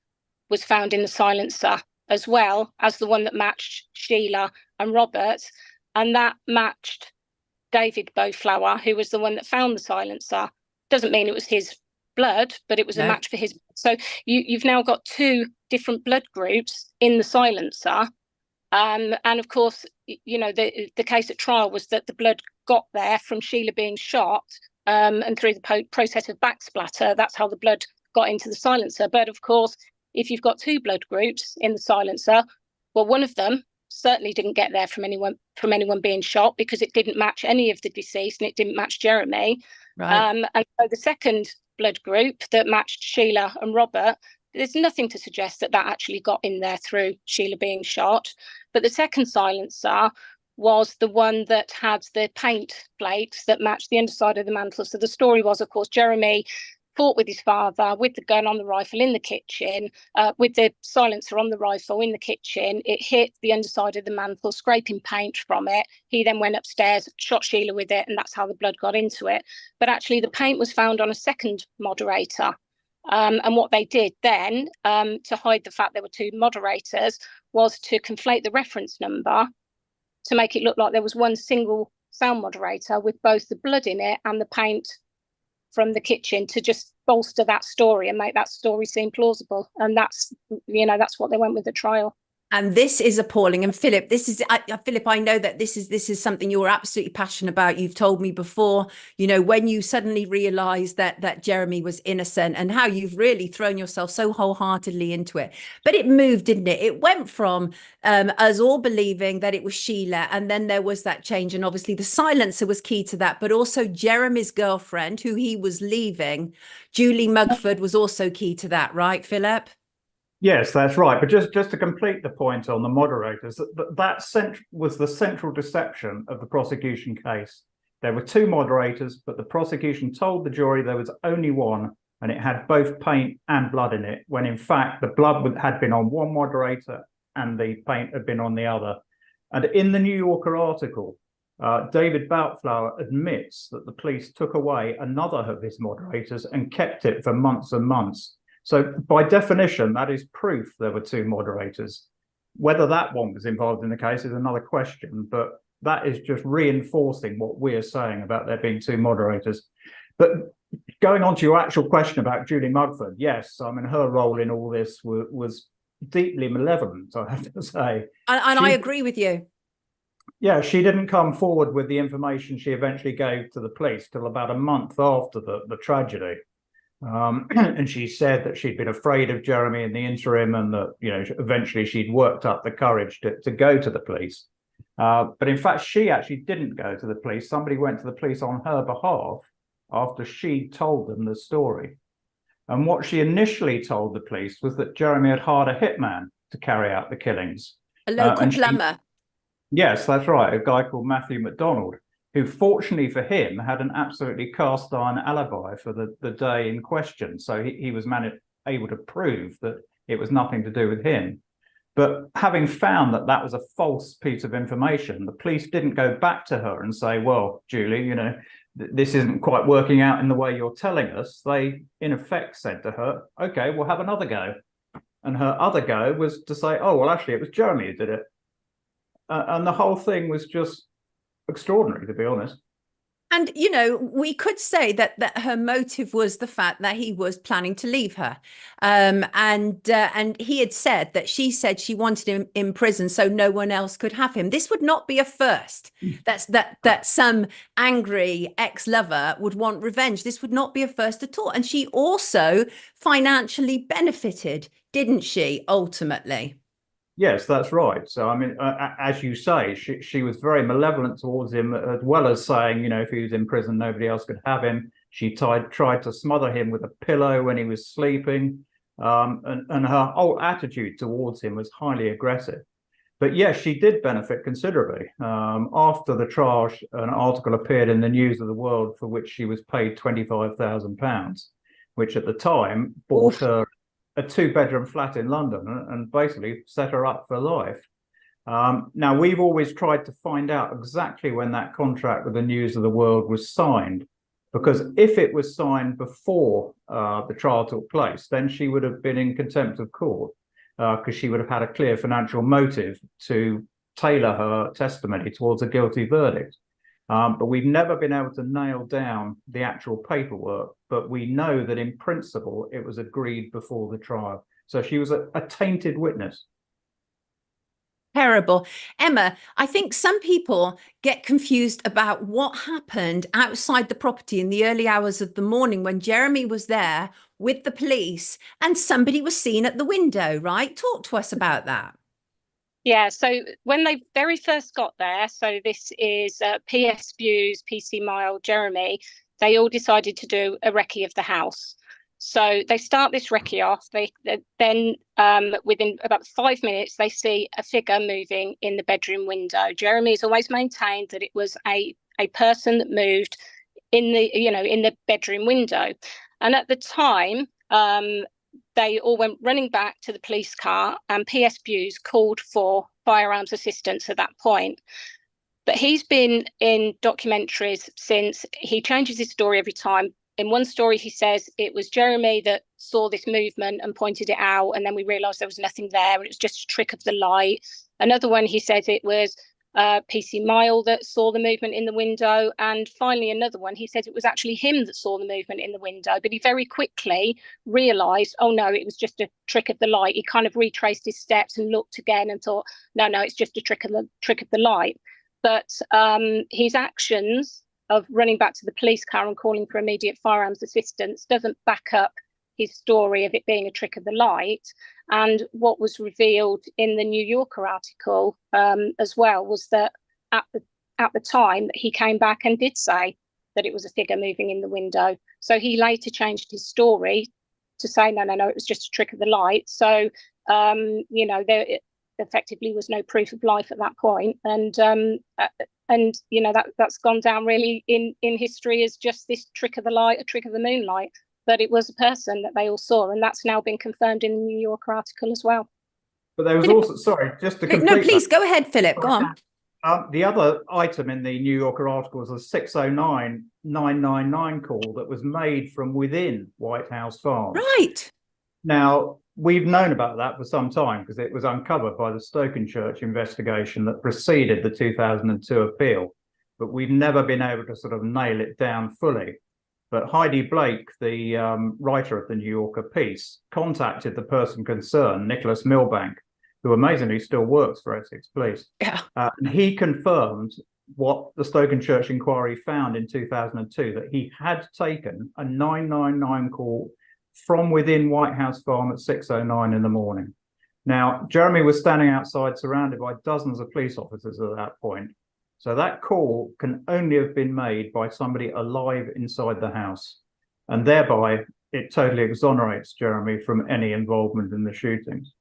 was found in the silencer, as well as the one that matched Sheila and Robert, and that matched David Bowflower, who was the one that found the silencer. Doesn't mean it was his blood, but it was a match for his. So you've now got 2 different blood groups in the silencer, and of course, the case at trial was that the blood got there from Sheila being shot, and through the process of backsplatter, that's how the blood got into the silencer. But of course, if you've got 2 blood groups in the silencer, well, one of them certainly didn't get there from anyone being shot, because it didn't match any of the deceased and it didn't match Jeremy. Right. And so the second blood group that matched Sheila and Robert, there's nothing to suggest that actually got in there through Sheila being shot. But the second silencer was the one that had the paint flakes that matched the underside of the mantle. So the story was, of course, Jeremy fought with his father with the gun on the rifle in the kitchen, with the silencer on the rifle in the kitchen. It hit the underside of the mantle, scraping paint from it. He then went upstairs, shot Sheila with it, and that's how the blood got into it. But actually the paint was found on a second moderator. And what they did then, to hide the fact there were two moderators, was to conflate the reference number to make it look like there was one single sound moderator with both the blood in it and the paint from the kitchen, to just bolster that story and make that story seem plausible. And that's, that's what they went with the trial. And this is appalling. And Philip, Philip, I know that this is something you're absolutely passionate about. You've told me before, when you suddenly realized that Jeremy was innocent, and how you've really thrown yourself so wholeheartedly into it. But it moved, didn't it? It went from us all believing that it was Sheila, and then there was that change. And obviously the silencer was key to that, but also Jeremy's girlfriend, who he was leaving, Julie Mugford, was also key to that, right, Philip? Yes, that's right. But just to complete the point on the moderators, that was the central deception of the prosecution case. There were two moderators, but the prosecution told the jury there was only one, and it had both paint and blood in it, when in fact the blood had been on one moderator and the paint had been on the other. And in the New Yorker article, David Boutflower admits that the police took away another of his moderators and kept it for months and months. So by definition, that is proof there were two moderators. Whether that one was involved in the case is another question, but that is just reinforcing what we're saying about there being two moderators. But going on to your actual question about Julie Mugford, yes, I mean, her role in all this was deeply malevolent, I have to say. And I agree with you. Yeah, she didn't come forward with the information she eventually gave to the police till about a month after the tragedy. And she said that she'd been afraid of Jeremy in the interim, and that, eventually she'd worked up the courage to go to the police. But in fact, she actually didn't go to the police. Somebody went to the police on her behalf after she told them the story. And what she initially told the police was that Jeremy had hired a hitman to carry out the killings. A local plumber. Yes, that's right. A guy called Matthew McDonald, who fortunately for him had an absolutely cast iron alibi for the day in question. So he was able to prove that it was nothing to do with him. But having found that was a false piece of information, the police didn't go back to her and say, well, Julie, this isn't quite working out in the way you're telling us. They, in effect, said to her, okay, we'll have another go. And her other go was to say, oh, well, actually, it was Jeremy who did it. And the whole thing was just extraordinary, to be honest. And, we could say that her motive was the fact that he was planning to leave her. And he had said that she said she wanted him in prison so no one else could have him. This would not be a first. That some angry ex-lover would want revenge. This would not be a first at all. And she also financially benefited, didn't she, ultimately? Yes, that's right. So, I mean, as you say, she was very malevolent towards him, as well as saying, if he was in prison, nobody else could have him. She tried to smother him with a pillow when he was sleeping. And her whole attitude towards him was highly aggressive. But yes, she did benefit considerably. After the trial, an article appeared in the News of the World for which she was paid £25,000, which at the time bought her a 2-bedroom flat in London and basically set her up for life. Now, we've always tried to find out exactly when that contract with the News of the World was signed, because if it was signed before the trial took place, then she would have been in contempt of court, because she would have had a clear financial motive to tailor her testimony towards a guilty verdict. But we've never been able to nail down the actual paperwork, but we know that in principle it was agreed before the trial. So she was a tainted witness. Terrible. Emma, I think some people get confused about what happened outside the property in the early hours of the morning when Jeremy was there with the police and somebody was seen at the window, right? Talk to us about that. Yeah, so when they very first got there, so this is PS Views, PC Mile, Jeremy, they all decided to do a recce of the house. So they start this recce off. They then within about 5 minutes, they see a figure moving in the bedroom window. Jeremy has always maintained that it was a person that moved in the bedroom window. And at the time, they all went running back to the police car, and PS Buse called for firearms assistance at that point. But he's been in documentaries since. He changes his story every time. In one story, he says it was Jeremy that saw this movement and pointed it out, and then we realised there was nothing there, and it was just a trick of the light. Another one, he says it was PC Mile that saw the movement in the window. And finally, another one, he said it was actually him that saw the movement in the window. But he very quickly realised, oh, no, it was just a trick of the light. He kind of retraced his steps and looked again and thought, no, it's just a trick of the light. But his actions of running back to the police car and calling for immediate firearms assistance doesn't back up his story of it being a trick of the light. And what was revealed in the New Yorker article as well was that at the time that he came back and did say that it was a figure moving in the window. So he later changed his story to say, no, it was just a trick of the light. So, there effectively was no proof of life at that point. And that's gone down really in history as just this trick of the light, a trick of the moonlight. But it was a person that they all saw, and that's now been confirmed in the New Yorker article as well. But there was also, sorry, just to complete. No, please go ahead, Philip. Go on. The other item in the New Yorker article was a 609-999 call that was made from within White House Farm. Right. Now, we've known about that for some time because it was uncovered by the Stokenchurch investigation that preceded the 2002 appeal, but we've never been able to sort of nail it down fully. But Heidi Blake, the writer of the New Yorker piece, contacted the person concerned, Nicholas Milbank, who amazingly still works for Essex Police. Yeah. And he confirmed what the Stokenchurch inquiry found in 2002, that he had taken a 999 call from within White House Farm at 6:09 in the morning. Now, Jeremy was standing outside surrounded by dozens of police officers at that point. So that call can only have been made by somebody alive inside the house. And thereby, it totally exonerates Jeremy from any involvement in the shootings.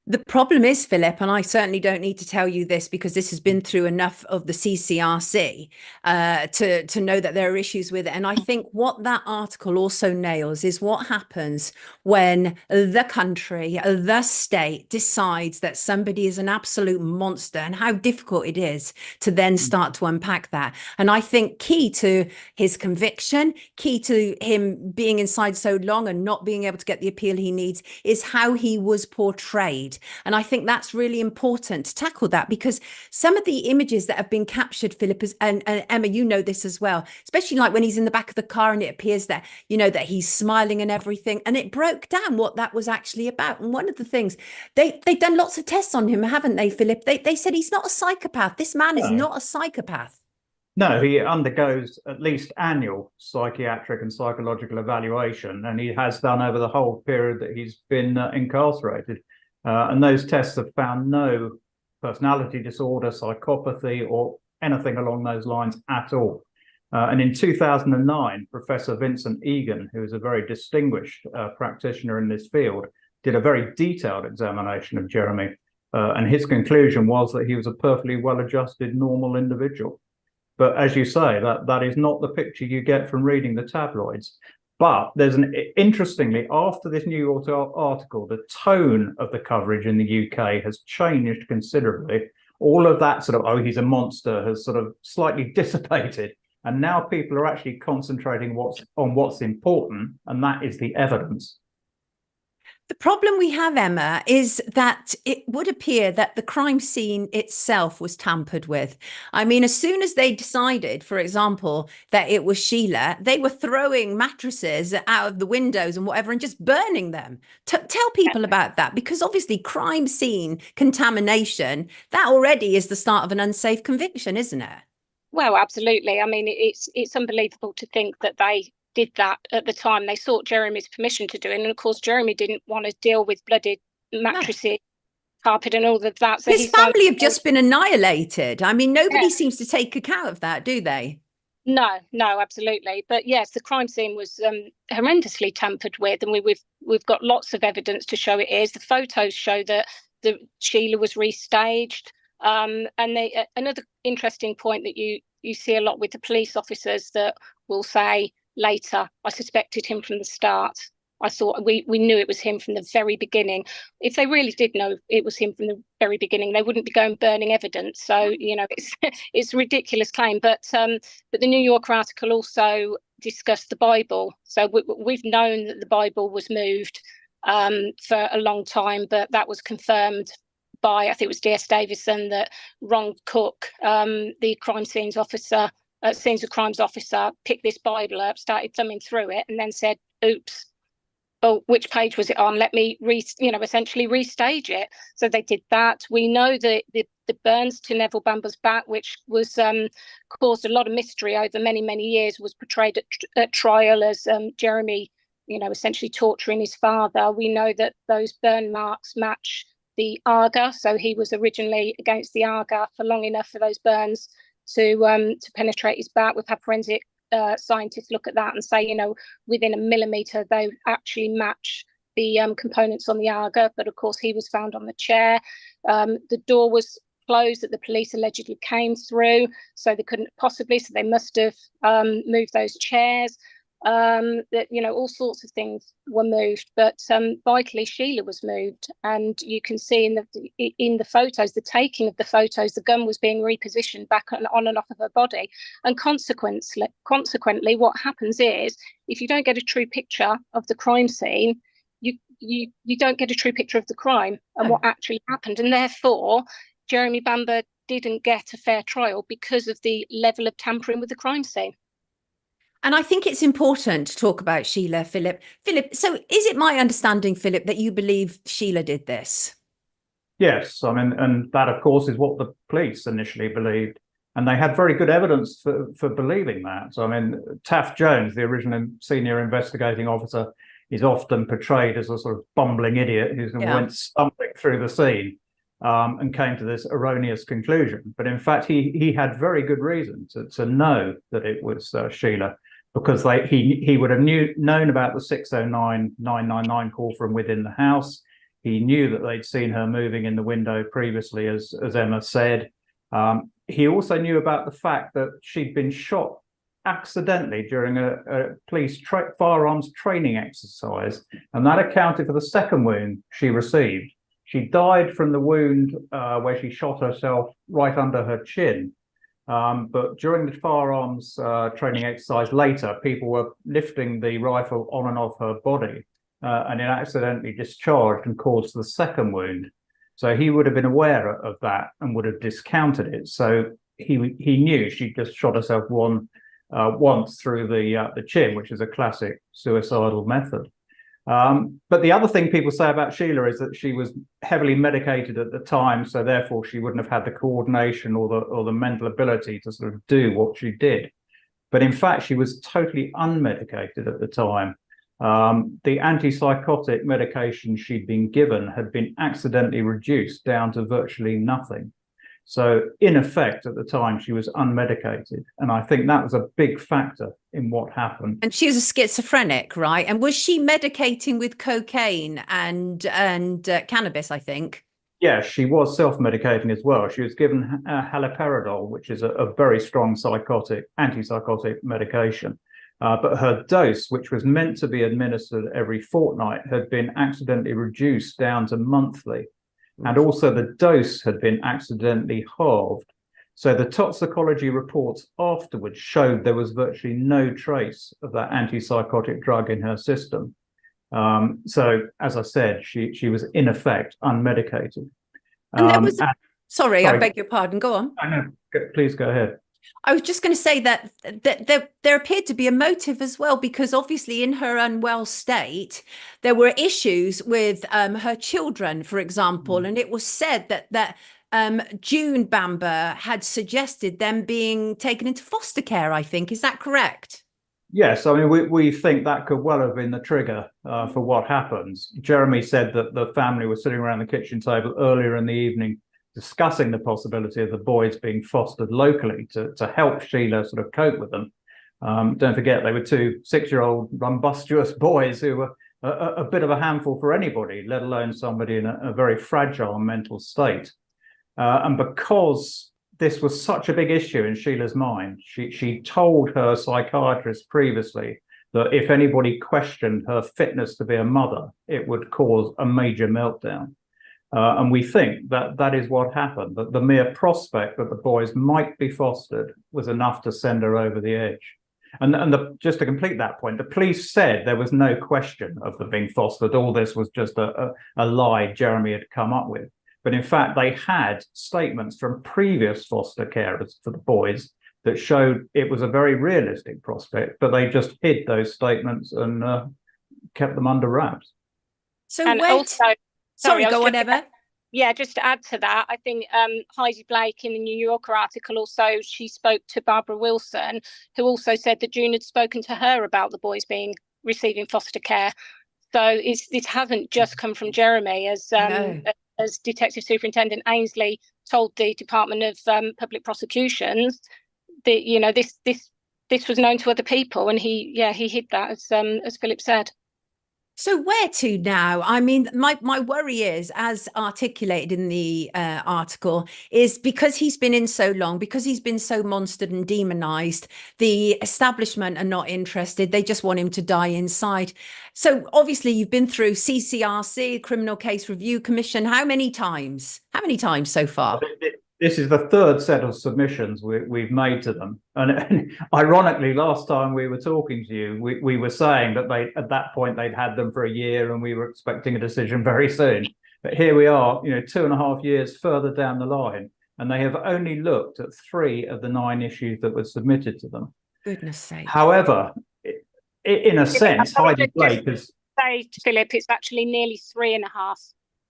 The problem is, Philip, and I certainly don't need to tell you this because this has been through enough of the CCRC to know that there are issues with it. And I think what that article also nails is what happens when the country, the state decides that somebody is an absolute monster, and how difficult it is to then start to unpack that. And I think key to his conviction, key to him being inside so long and not being able to get the appeal he needs, is how he was portrayed. And I think that's really important to tackle that, because some of the images that have been captured, Philip, and Emma, you know this as well, especially like when he's in the back of the car and it appears that, that he's smiling and everything. And it broke down what that was actually about. And one of the things, they've done lots of tests on him, haven't they, Philip? They said he's not a psychopath. This man is not a psychopath. No, he undergoes at least annual psychiatric and psychological evaluation, and he has done over the whole period that he's been incarcerated. And those tests have found no personality disorder, psychopathy, or anything along those lines at all. And in 2009, Professor Vincent Egan, who is a very distinguished practitioner in this field, did a very detailed examination of Jeremy. And his conclusion was that he was a perfectly well-adjusted, normal individual. But as you say, that is not the picture you get from reading the tabloids. But there's interestingly, after this New York article, the tone of the coverage in the UK has changed considerably. All of that sort of, oh, he's a monster, has sort of slightly dissipated. And now people are actually concentrating on what's important, and that is the evidence. The problem we have, Emma, is that it would appear that the crime scene itself was tampered with. I mean, as soon as they decided, for example, that it was Sheila, they were throwing mattresses out of the windows and whatever and just burning them. Tell people about that, because obviously crime scene contamination, that already is the start of an unsafe conviction, isn't it? Well, absolutely. I mean, it's unbelievable to think that they did that at the time. They sought Jeremy's permission to do it, and of course Jeremy didn't want to deal with blooded mattresses, carpet and all of that. So his family have just been annihilated. I mean, nobody seems to take account of that, do they? No, absolutely. But yes, the crime scene was horrendously tampered with, and we've got lots of evidence to show it is. The photos show that the Sheila was restaged. And another interesting point that you see a lot with the police officers that will say later, I suspected him from the start. I thought we knew it was him from the very beginning. If they really did know it was him from the very beginning, they wouldn't be going burning evidence. So, it's a ridiculous claim. But the New Yorker article also discussed the Bible. So we've known that the Bible was moved for a long time, but that was confirmed by, I think it was DS Davison, that Ron Cook, the crime scenes officer, scenes of crimes officer, picked this Bible up, started thumbing through it, and then said, oops. Oh, which page was it on? Let me essentially restage it. So they did that. We know that the burns to Neville Bamber's back, which was caused a lot of mystery over many, many years, was portrayed at trial as Jeremy, essentially torturing his father. We know that those burn marks match the Aga. So he was originally against the Aga for long enough for those burns to penetrate his back. We've had forensic scientists look at that and say, within a millimetre, they actually match the components on the Aga. But of course, he was found on the chair. The door was closed that the police allegedly came through, so they couldn't possibly. So they must have moved those chairs. All sorts of things were moved, but vitally, Sheila was moved, and you can see in the photos, the taking of the photos, the gun was being repositioned back on and off of her body, and consequently, what happens is if you don't get a true picture of the crime scene, you don't get a true picture of the crime and what actually happened, and therefore Jeremy Bamber didn't get a fair trial because of the level of tampering with the crime scene. And I think it's important to talk about Sheila, Philip. Philip, so is it my understanding, Philip, that you believe Sheila did this? Yes, and that, of course, is what the police initially believed. And they had very good evidence for believing that. So, Taft Jones, the original senior investigating officer, is often portrayed as a sort of bumbling idiot who went stumbling through the scene and came to this erroneous conclusion. But in fact, he had very good reason to know that it was Sheila, because he would have known about the 609-999 call from within the house. He knew that they'd seen her moving in the window previously, as Emma said. He also knew about the fact that she'd been shot accidentally during a police firearms training exercise, and that accounted for the second wound she received. She died from the wound where she shot herself right under her chin. But during the firearms training exercise later, people were lifting the rifle on and off her body, and it accidentally discharged and caused the second wound. So he would have been aware of that and would have discounted it. So he knew she just shot herself once through the chin, which is a classic suicidal method. But the other thing people say about Sheila is that she was heavily medicated at the time, so therefore she wouldn't have had the coordination or the mental ability to sort of do what she did. But in fact, she was totally unmedicated at the time. The antipsychotic medication she'd been given had been accidentally reduced down to virtually nothing. So in effect, at the time, she was unmedicated. And I think that was a big factor in what happened. And she was a schizophrenic, right? And was she medicating with cocaine and cannabis, I think? Yes, she was self-medicating as well. She was given haloperidol, which is a very strong antipsychotic medication. But her dose, which was meant to be administered every fortnight, had been accidentally reduced down to monthly. And also the dose had been accidentally halved. So the toxicology reports afterwards showed there was virtually no trace of that antipsychotic drug in her system. So, as I said, she was in effect unmedicated. Sorry, I beg your pardon. Go on. No, please go ahead. I was just going to say that there appeared to be a motive as well, because obviously in her unwell state, there were issues with her children, for example, and it was said that June Bamber had suggested them being taken into foster care, I think. Is that correct? Yes, we think that could well have been the trigger for what happens. Jeremy said that the family was sitting around the kitchen table earlier in the evening discussing the possibility of the boys being fostered locally to help Sheila sort of cope with them. Don't forget, they were two 6-year-old rumbustious boys who were a bit of a handful for anybody, let alone somebody in a very fragile mental state. And because this was such a big issue in Sheila's mind, she told her psychiatrist previously that if anybody questioned her fitness to be a mother, it would cause a major meltdown. And we think that that is what happened, that the mere prospect that the boys might be fostered was enough to send her over the edge. And just to complete that point, the police said there was no question of them being fostered. All this was just a lie Jeremy had come up with. But in fact, they had statements from previous foster carers for the boys that showed it was a very realistic prospect, but they just hid those statements and kept them under wraps. So And wait, also, sorry, go on, Emma. Yeah, just to add to that, I think Heidi Blake in the New Yorker article also, she spoke to Barbara Wilson, who also said that June had spoken to her about the boys receiving foster care. So it hasn't just come from Jeremy, as Detective Superintendent Ainsley told the Department of Public Prosecutions that this was known to other people, and he hid that, as Philip said. So where to now? I mean, my worry is, as articulated in the article, is because he's been in so long, because he's been so monstered and demonized, the establishment are not interested. They just want him to die inside. So obviously you've been through CCRC, Criminal Case Review Commission. How many times? How many times so far? This is the third set of submissions we've made to them. And ironically, last time we were talking to you, we were saying that at that point they'd had them for a year and we were expecting a decision very soon. But here we are, 2.5 years further down the line, and they have only looked at 3 of the 9 issues that were submitted to them. Goodness sake. However, in a sense, Heidi Blake has... Say, Philip, it's actually nearly 3.5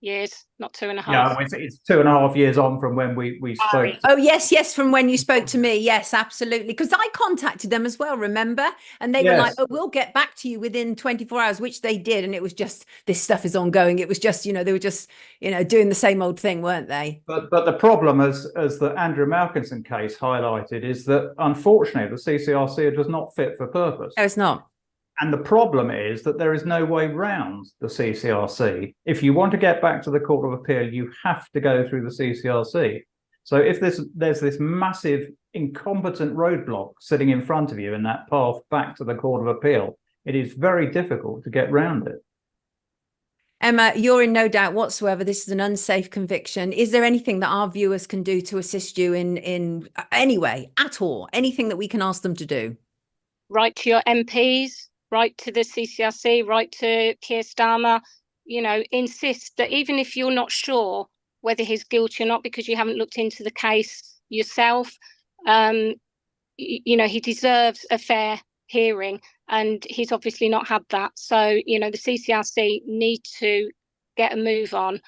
years, not 2.5. Yeah, it's 2.5 years on from when we spoke. Oh, yes, from when you spoke to me. Yes, absolutely. Because I contacted them as well, remember? And they were like, oh, we'll get back to you within 24 hours, which they did. And it was just, this stuff is ongoing. It was just, they were just, doing the same old thing, weren't they? But the problem, as the Andrew Malkinson case highlighted, is that unfortunately the CCRC are just not fit for purpose. No, it's not. And the problem is that there is no way round the CCRC. If you want to get back to the Court of Appeal, you have to go through the CCRC. So if there's this massive incompetent roadblock sitting in front of you in that path back to the Court of Appeal, it is very difficult to get round it. Emma, you're in no doubt whatsoever this is an unsafe conviction. Is there anything that our viewers can do to assist you in any way at all? Anything that we can ask them to do? Write to your MPs. Write to the CCRC, write to Keir Starmer, insist that even if you're not sure whether he's guilty or not because you haven't looked into the case yourself, he deserves a fair hearing, and he's obviously not had that. So, the CCRC need to get a move on.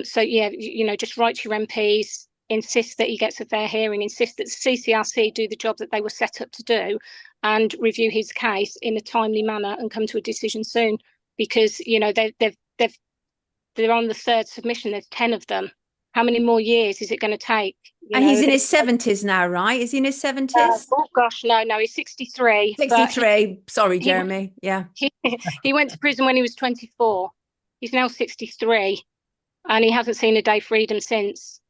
Just write to your MPs, insist that he gets a fair hearing, insist that the CCRC do the job that they were set up to do, and review his case in a timely manner and come to a decision soon, because they're on the 3rd submission. There's 10 of them. How many more years is it going to take? And he's in his 70s now, right? Is he in his 70s? Oh gosh, no, he's 63. 63. Sorry, Jeremy. He went to prison when he was 24. He's now 63, and he hasn't seen a day freedom since.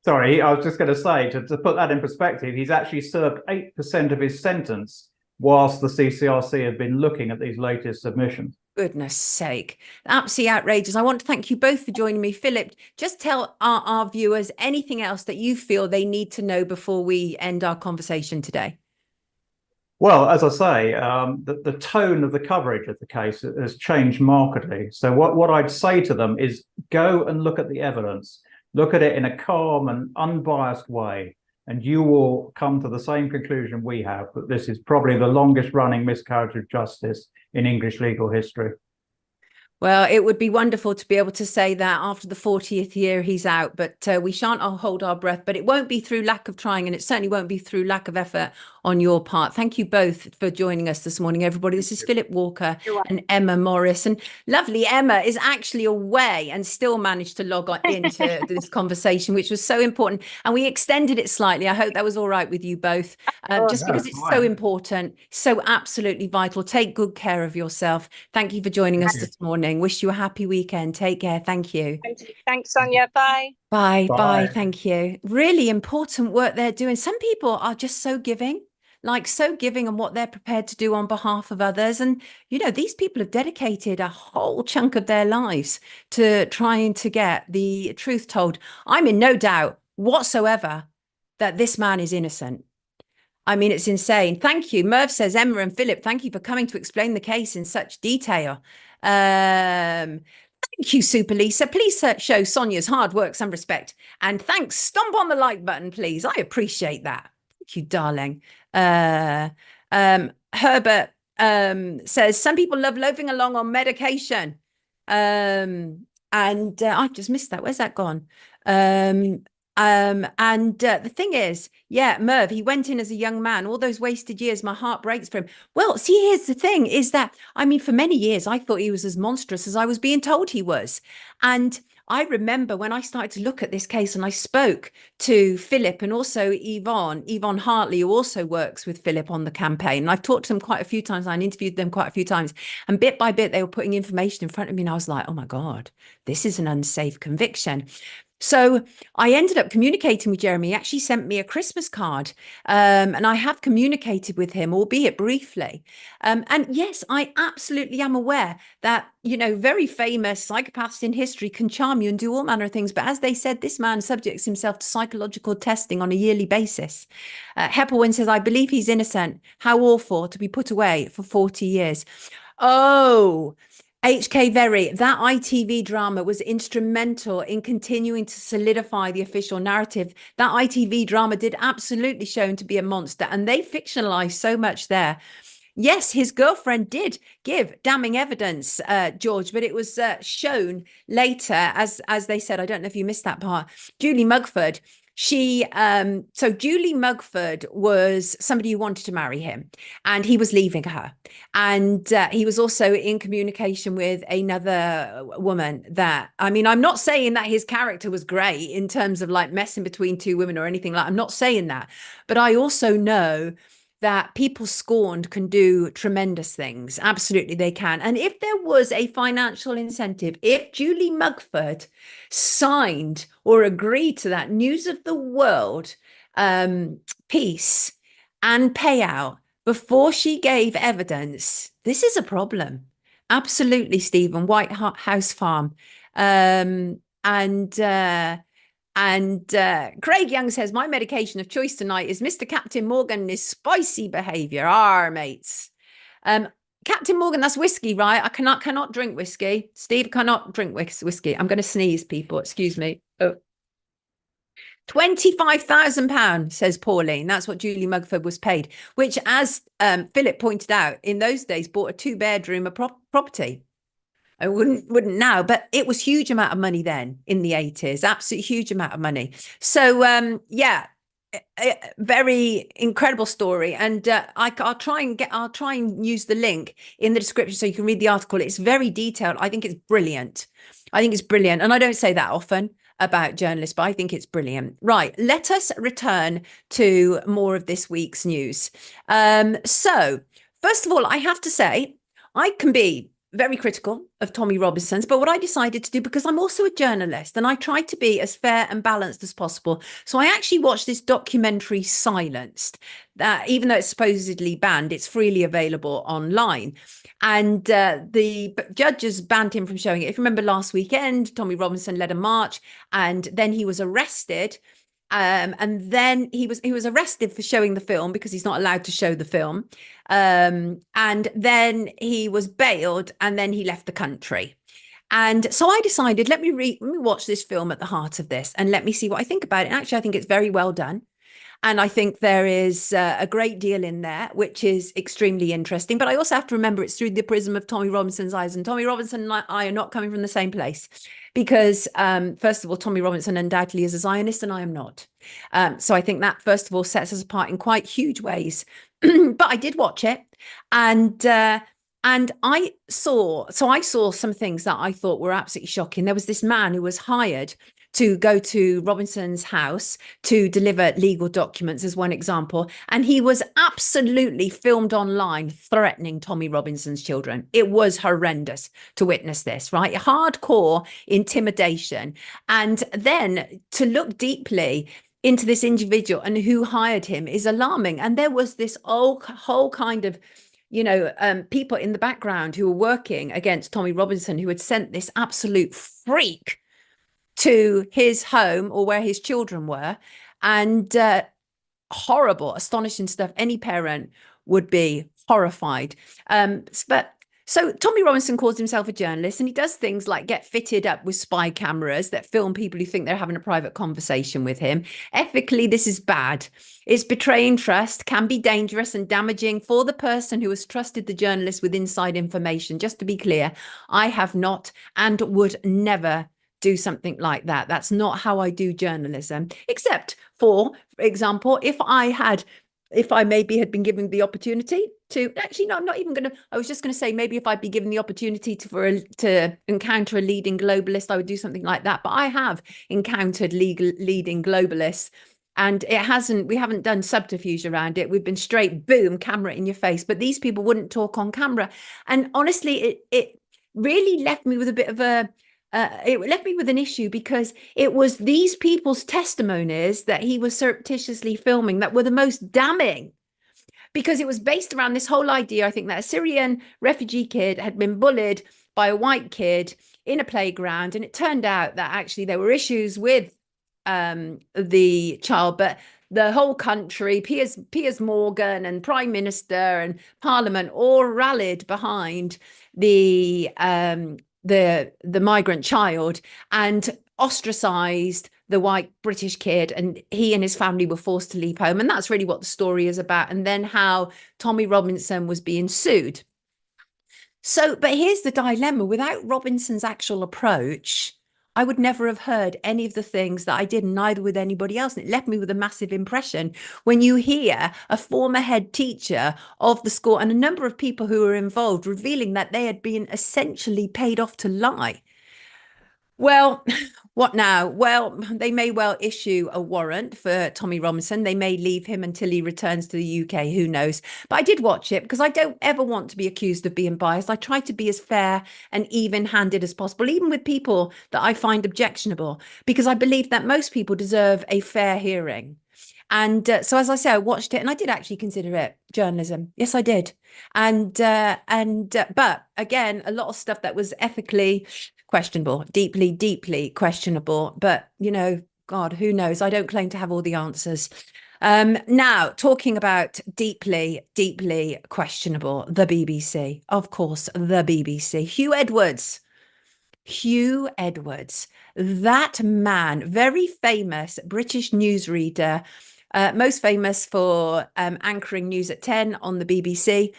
Sorry, I was just going to say, to put that in perspective, he's actually served 8% of his sentence whilst the CCRC have been looking at these latest submissions. Goodness sake. Absolutely outrageous. I want to thank you both for joining me. Philip, just tell our viewers anything else that you feel they need to know before we end our conversation today. Well, as I say, the tone of the coverage of the case has changed markedly. So what I'd say to them is go and look at the evidence. Look at it in a calm and unbiased way, and you will come to the same conclusion we have, that this is probably the longest running miscarriage of justice in English legal history. Well, it would be wonderful to be able to say that after the 40th year he's out, but we shan't hold our breath. But it won't be through lack of trying, and it certainly won't be through lack of effort on your part. Thank you both for joining us this morning, everybody. This is Philip Walker and Emma Morris. And lovely Emma is actually away and still managed to log on into this conversation, which was so important. And we extended it slightly. I hope that was all right with you both, just because it's so important, so absolutely vital. Take good care of yourself. Thank you for joining us this morning. Wish you a happy weekend. Take care. Thank you. Thanks, Sonia. Bye. Bye. Thank you. Really important work they're doing. Some people are just so giving, on what they're prepared to do on behalf of others. And, these people have dedicated a whole chunk of their lives to trying to get the truth told. I'm in no doubt whatsoever that this man is innocent. I mean, it's insane. Thank you. Merv says, Emma and Philip, thank you for coming to explain the case in such detail. Thank you, Super Lisa. Please show Sonia's hard work some respect. And thanks. Stomp on the like button, please. I appreciate that. Thank you, darling. Herbert says, some people love loafing along on medication. And I've just missed that. Where's that gone? The thing is, Merv, he went in as a young man, all those wasted years, my heart breaks for him. Well, see, here's the thing is that, I mean, for many years, I thought he was as monstrous as I was being told he was. And I remember when I started to look at this case and I spoke to Philip and also Yvonne Hartley, who also works with Philip on the campaign. And I've talked to them quite a few times. I interviewed them quite a few times. And bit by bit, they were putting information in front of me. And I was like, oh my God, this is an unsafe conviction. So I ended up communicating with Jeremy. He actually sent me a Christmas card, and I have communicated with him, albeit briefly. And yes, I absolutely am aware that, very famous psychopaths in history can charm you and do all manner of things. But as they said, this man subjects himself to psychological testing on a yearly basis. Heppelwin says, I believe he's innocent. How awful to be put away for 40 years. Oh, HK Very, that ITV drama was instrumental in continuing to solidify the official narrative. That ITV drama did absolutely show him to be a monster, and they fictionalized so much there. Yes, his girlfriend did give damning evidence, George, but it was shown later, as they said. I don't know if you missed that part. Julie Mugford. So Julie Mugford was somebody who wanted to marry him, and he was leaving her. And he was also in communication with another woman that, I mean, I'm not saying that his character was great in terms of like messing between two women or anything like, I'm not saying that, but I also know that people scorned can do tremendous things. Absolutely, they can. And if there was a financial incentive, if Julie Mugford signed or agreed to that News of the World piece and payout before she gave evidence, this is a problem. Absolutely, Stephen. White House Farm. Craig Young says, my medication of choice tonight is Mr. Captain Morgan and his spicy behavior. Mates. Captain Morgan, that's whiskey, right? I cannot drink whiskey. Steve cannot drink whiskey. I'm going to sneeze, people. Excuse me. Oh. £25,000, says Pauline. That's what Julie Mugford was paid, which, as Philip pointed out, in those days bought a 2-bedroom property. I wouldn't now, but it was huge amount of money then in the 80s, absolutely huge amount of money. So very incredible story. And I'll try and use the link in the description so you can read the article. It's very detailed. I think it's brilliant. And I don't say that often about journalists, but I think it's brilliant. Right, let us return to more of this week's news. So first of all, I have to say, I can be very critical of Tommy Robinson's, but what I decided to do, because I'm also a journalist and I try to be as fair and balanced as possible. So I actually watched this documentary Silenced, that even though it's supposedly banned, it's freely available online. And the judges banned him from showing it. If you remember last weekend, Tommy Robinson led a march and then he was arrested. And then he was arrested for showing the film because he's not allowed to show the film. And then he was bailed and then he left the country. And so I decided, let me watch this film at the heart of this and let me see what I think about it. And actually, I think it's very well done. And I think there is a great deal in there, which is extremely interesting. But I also have to remember it's through the prism of Tommy Robinson's eyes. And Tommy Robinson and I are not coming from the same place. Because, first of all, Tommy Robinson undoubtedly is a Zionist and I am not. So I think that, first of all, sets us apart in quite huge ways. But I did watch it. And I saw some things that I thought were absolutely shocking. There was this man who was hired to go to Robinson's house to deliver legal documents, as one example. And he was absolutely filmed online threatening Tommy Robinson's children. It was horrendous to witness this, right? Hardcore intimidation. And then to look deeply into this individual and who hired him is alarming. And there was this whole kind of, people in the background who were working against Tommy Robinson, who had sent this absolute freak to his home or where his children were, and horrible, astonishing stuff. Any parent would be horrified. So Tommy Robinson calls himself a journalist, and he does things like get fitted up with spy cameras that film people who think they're having a private conversation with him. Ethically, this is bad. It's betraying trust, can be dangerous and damaging for the person who has trusted the journalist with inside information. Just to be clear, I have not and would never do something like that. That's not how I do journalism, except for example, if I maybe had been given the opportunity to, actually, no, I'm not even going to, I was just going to say, maybe if I'd be given the opportunity to encounter a leading globalist, I would do something like that. But I have encountered leading globalists, and we haven't done subterfuge around it. We've been straight, boom, camera in your face. But these people wouldn't talk on camera. And honestly, it really left me with a bit of it left me with an issue, because it was these people's testimonies that he was surreptitiously filming that were the most damning, because it was based around this whole idea, I think, that a Syrian refugee kid had been bullied by a white kid in a playground. And it turned out that actually there were issues with the child, but the whole country, Piers Morgan and Prime Minister and Parliament all rallied behind the migrant child and ostracized the white British kid, and he and his family were forced to leave home. And that's really what the story is about. And then how Tommy Robinson was being sued. So, but here's the dilemma. Without Robinson's actual approach, I would never have heard any of the things that I did, neither with anybody else. And it left me with a massive impression when you hear a former head teacher of the school and a number of people who were involved revealing that they had been essentially paid off to lie. Well, what now? Well, they may well issue a warrant for Tommy Robinson. They may leave him until he returns to the UK. Who knows? But I did watch it because I don't ever want to be accused of being biased. I try to be as fair and even-handed as possible, even with people that I find objectionable, because I believe that most people deserve a fair hearing. And so, as I say, I watched it and I did actually consider it journalism. Yes, I did. But again, a lot of stuff that was ethically questionable, deeply, deeply questionable. But, God, who knows? I don't claim to have all the answers. Now, talking about deeply, deeply questionable, the BBC, of course, the BBC. Huw Edwards, that man, very famous British newsreader, most famous for anchoring news at 10 on the BBC.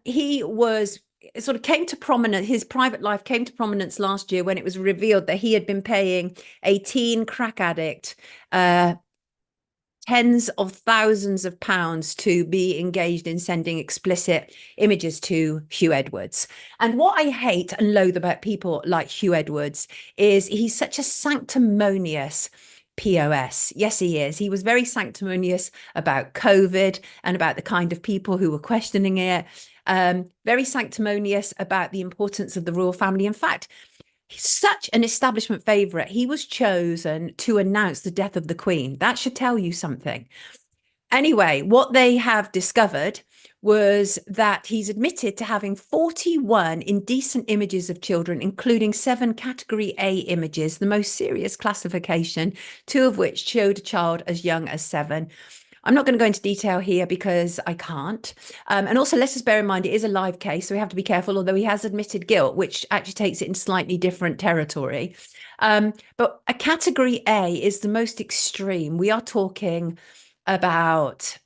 He was sort of came to prominence, his private life came to prominence last year when it was revealed that he had been paying a teen crack addict tens of thousands of pounds to be engaged in sending explicit images to Huw Edwards. And what I hate and loathe about people like Huw Edwards is he's such a sanctimonious POS. Yes, he is. He was very sanctimonious about COVID and about the kind of people who were questioning it. Very sanctimonious about the importance of the royal family. In fact, he's such an establishment favourite. He was chosen to announce the death of the Queen. That should tell you something. Anyway, what they have discovered was that he's admitted to having 41 indecent images of children, including 7 category A images, the most serious classification, 2 of which showed a child as young as 7. I'm not going to go into detail here because I can't. And also, let's just bear in mind, it is a live case, so we have to be careful, although he has admitted guilt, which actually takes it in slightly different territory. But a category A is the most extreme. We are talking about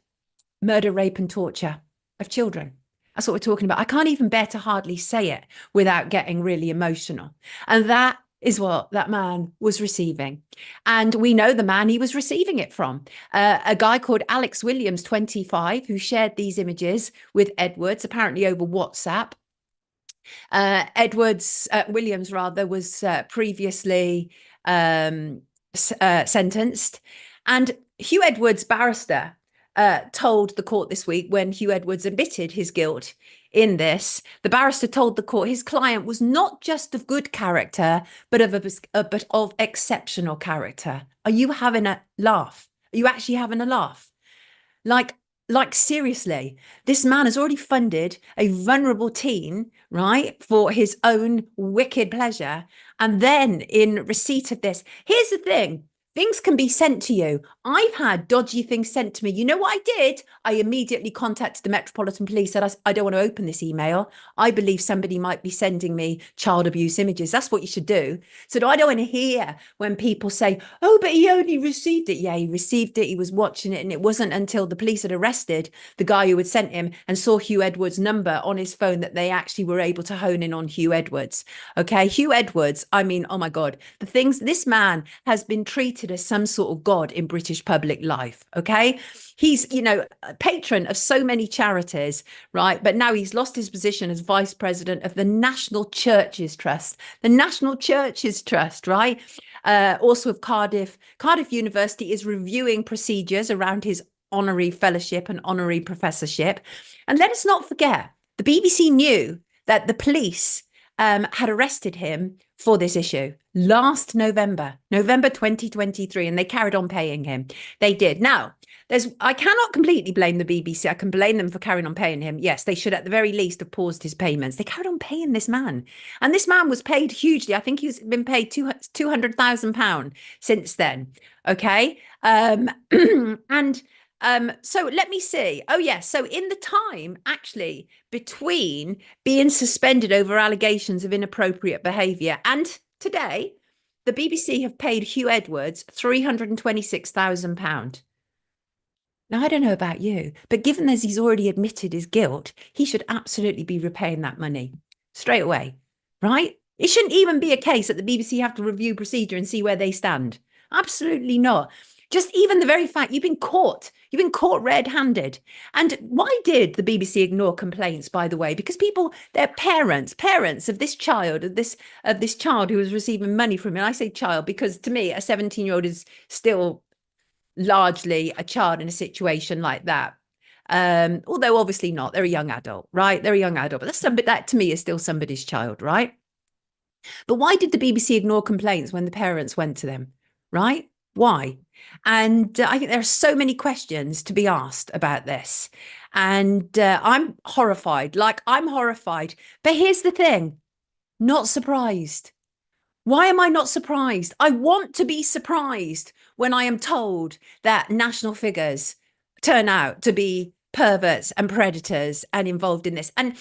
murder, rape, and torture of children. That's what we're talking about. I can't even bear to hardly say it without getting really emotional. And that is what that man was receiving. And we know the man he was receiving it from, a guy called Alex Williams, 25, who shared these images with Edwards, apparently over WhatsApp. Williams rather, was previously sentenced. And Huw Edwards' barrister told the court this week, when Huw Edwards admitted his guilt in this, the barrister told the court his client was not just of good character, but of exceptional character. Are you having a laugh? Are you actually having a laugh? Like seriously, this man has already funded a vulnerable teen, right, for his own wicked pleasure. And then in receipt of this, here's the thing. Things can be sent to you. I've had dodgy things sent to me. You know what I did? I immediately contacted the Metropolitan Police, said, I don't want to open this email. I believe somebody might be sending me child abuse images. That's what you should do. So I don't want to hear when people say, oh, but he only received it. Yeah, he received it. He was watching it. And it wasn't until the police had arrested the guy who had sent him and saw Huw Edwards' number on his phone that they actually were able to hone in on Huw Edwards. Okay, Huw Edwards, I mean, oh my God, the things this man has been treated as some sort of god in British public life. Okay, he's, you know, a patron of so many charities, right? But now he's lost his position as vice president of the National Churches Trust, right? Also of Cardiff University is reviewing procedures around his honorary fellowship and honorary professorship. And let us not forget, the BBC knew that the police had arrested him for this issue last November 2023, and they carried on paying him. They did. Now, I cannot completely blame the BBC. I can blame them for carrying on paying him. Yes, they should at the very least have paused his payments. They carried on paying this man. And this man was paid hugely. I think he's been paid £200,000 since then. Okay. So let me see. Oh, yes. So in the time actually between being suspended over allegations of inappropriate behaviour and today, the BBC have paid Huw Edwards £326,000. Now, I don't know about you, but given as he's already admitted his guilt, he should absolutely be repaying that money straight away, right? It shouldn't even be a case that the BBC have to review procedure and see where they stand. Absolutely not. Just even the very fact you've been caught red-handed. And why did the BBC ignore complaints, by the way? Because people, their parents of this child, of this child who was receiving money from him. And I say child because to me, a 17-year-old is still largely a child in a situation like that. Although obviously not, they're a young adult, right? They're a young adult, but that to me is still somebody's child, right? But why did the BBC ignore complaints when the parents went to them, right? Why? And I think there are so many questions to be asked about this. And I'm horrified, But here's the thing, not surprised. Why am I not surprised? I want to be surprised when I am told that national figures turn out to be perverts and predators and involved in this. And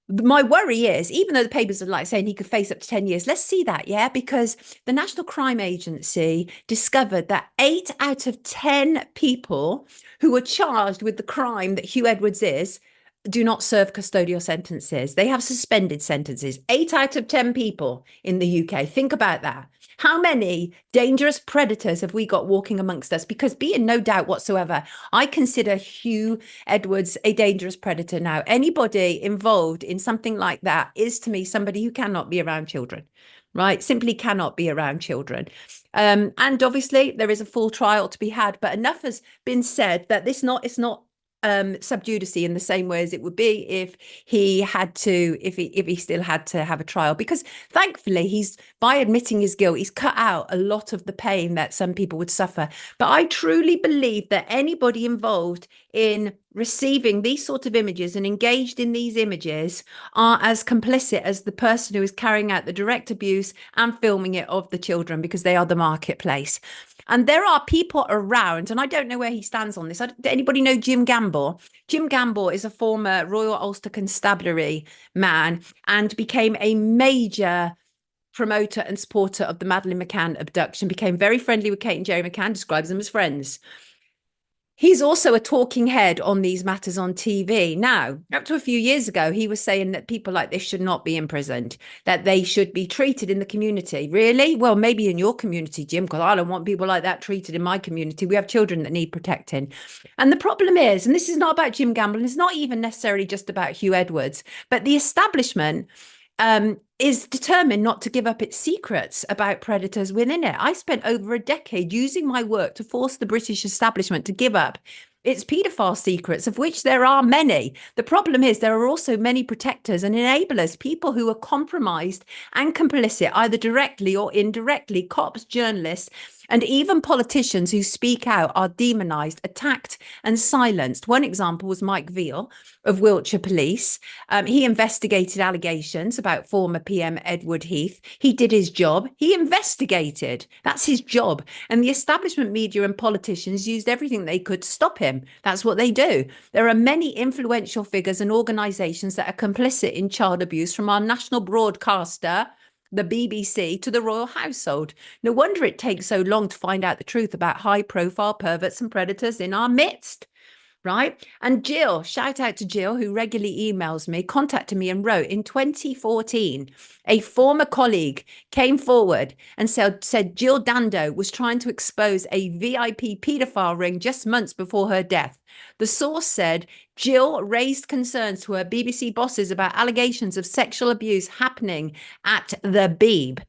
my worry is, even though the papers are like saying he could face up to 10 years, let's see that, yeah? Because the National Crime Agency discovered that 8 out of 10 people who were charged with the crime that Huw Edwards is do not serve custodial sentences. They have suspended sentences. 8 out of 10 people in the UK. Think about that. How many dangerous predators have we got walking amongst us? Because be in no doubt whatsoever, I consider Huw Edwards a dangerous predator now. Anybody involved in something like that is to me somebody who cannot be around children, right? Simply cannot be around children. And obviously there is a full trial to be had, but enough has been said that it's not sub judice in the same way as it would be if he still had to have a trial, because thankfully he's, by admitting his guilt, he's cut out a lot of the pain that some people would suffer. But I truly believe that anybody involved in receiving these sort of images and engaged in these images are as complicit as the person who is carrying out the direct abuse and filming it of the children, because they are the marketplace. And there are people around, and I don't know where he stands on this. Does anybody know Jim Gamble? Jim Gamble is a former Royal Ulster Constabulary man and became a major promoter and supporter of the Madeleine McCann abduction, became very friendly with Kate and Jerry McCann, describes them as friends. He's also a talking head on these matters on TV. Now, up to a few years ago, he was saying that people like this should not be imprisoned, that they should be treated in the community. Really? Well, maybe in your community, Jim, because I don't want people like that treated in my community. We have children that need protecting. And the problem is, and this is not about Jim Gamble, it's not even necessarily just about Huw Edwards, but the establishment is determined not to give up its secrets about predators within it. I spent over a decade using my work to force the British establishment to give up its paedophile secrets, of which there are many. The problem is there are also many protectors and enablers, people who are compromised and complicit, either directly or indirectly. Cops, journalists, and even politicians who speak out are demonized, attacked, and silenced. One example was Mike Veal of Wiltshire Police. He investigated allegations about former PM Edward Heath. He did his job. He investigated. That's his job. And the establishment media and politicians used everything they could to stop him. That's what they do. There are many influential figures and organisations that are complicit in child abuse, from our national broadcaster, the BBC, to the royal household. No wonder it takes so long to find out the truth about high-profile perverts and predators in our midst. Right? And Jill, shout out to Jill, who regularly emails me, contacted me and wrote, in 2014, a former colleague came forward and said Jill Dando was trying to expose a VIP paedophile ring just months before her death. The source said Jill raised concerns to her BBC bosses about allegations of sexual abuse happening at the Beeb.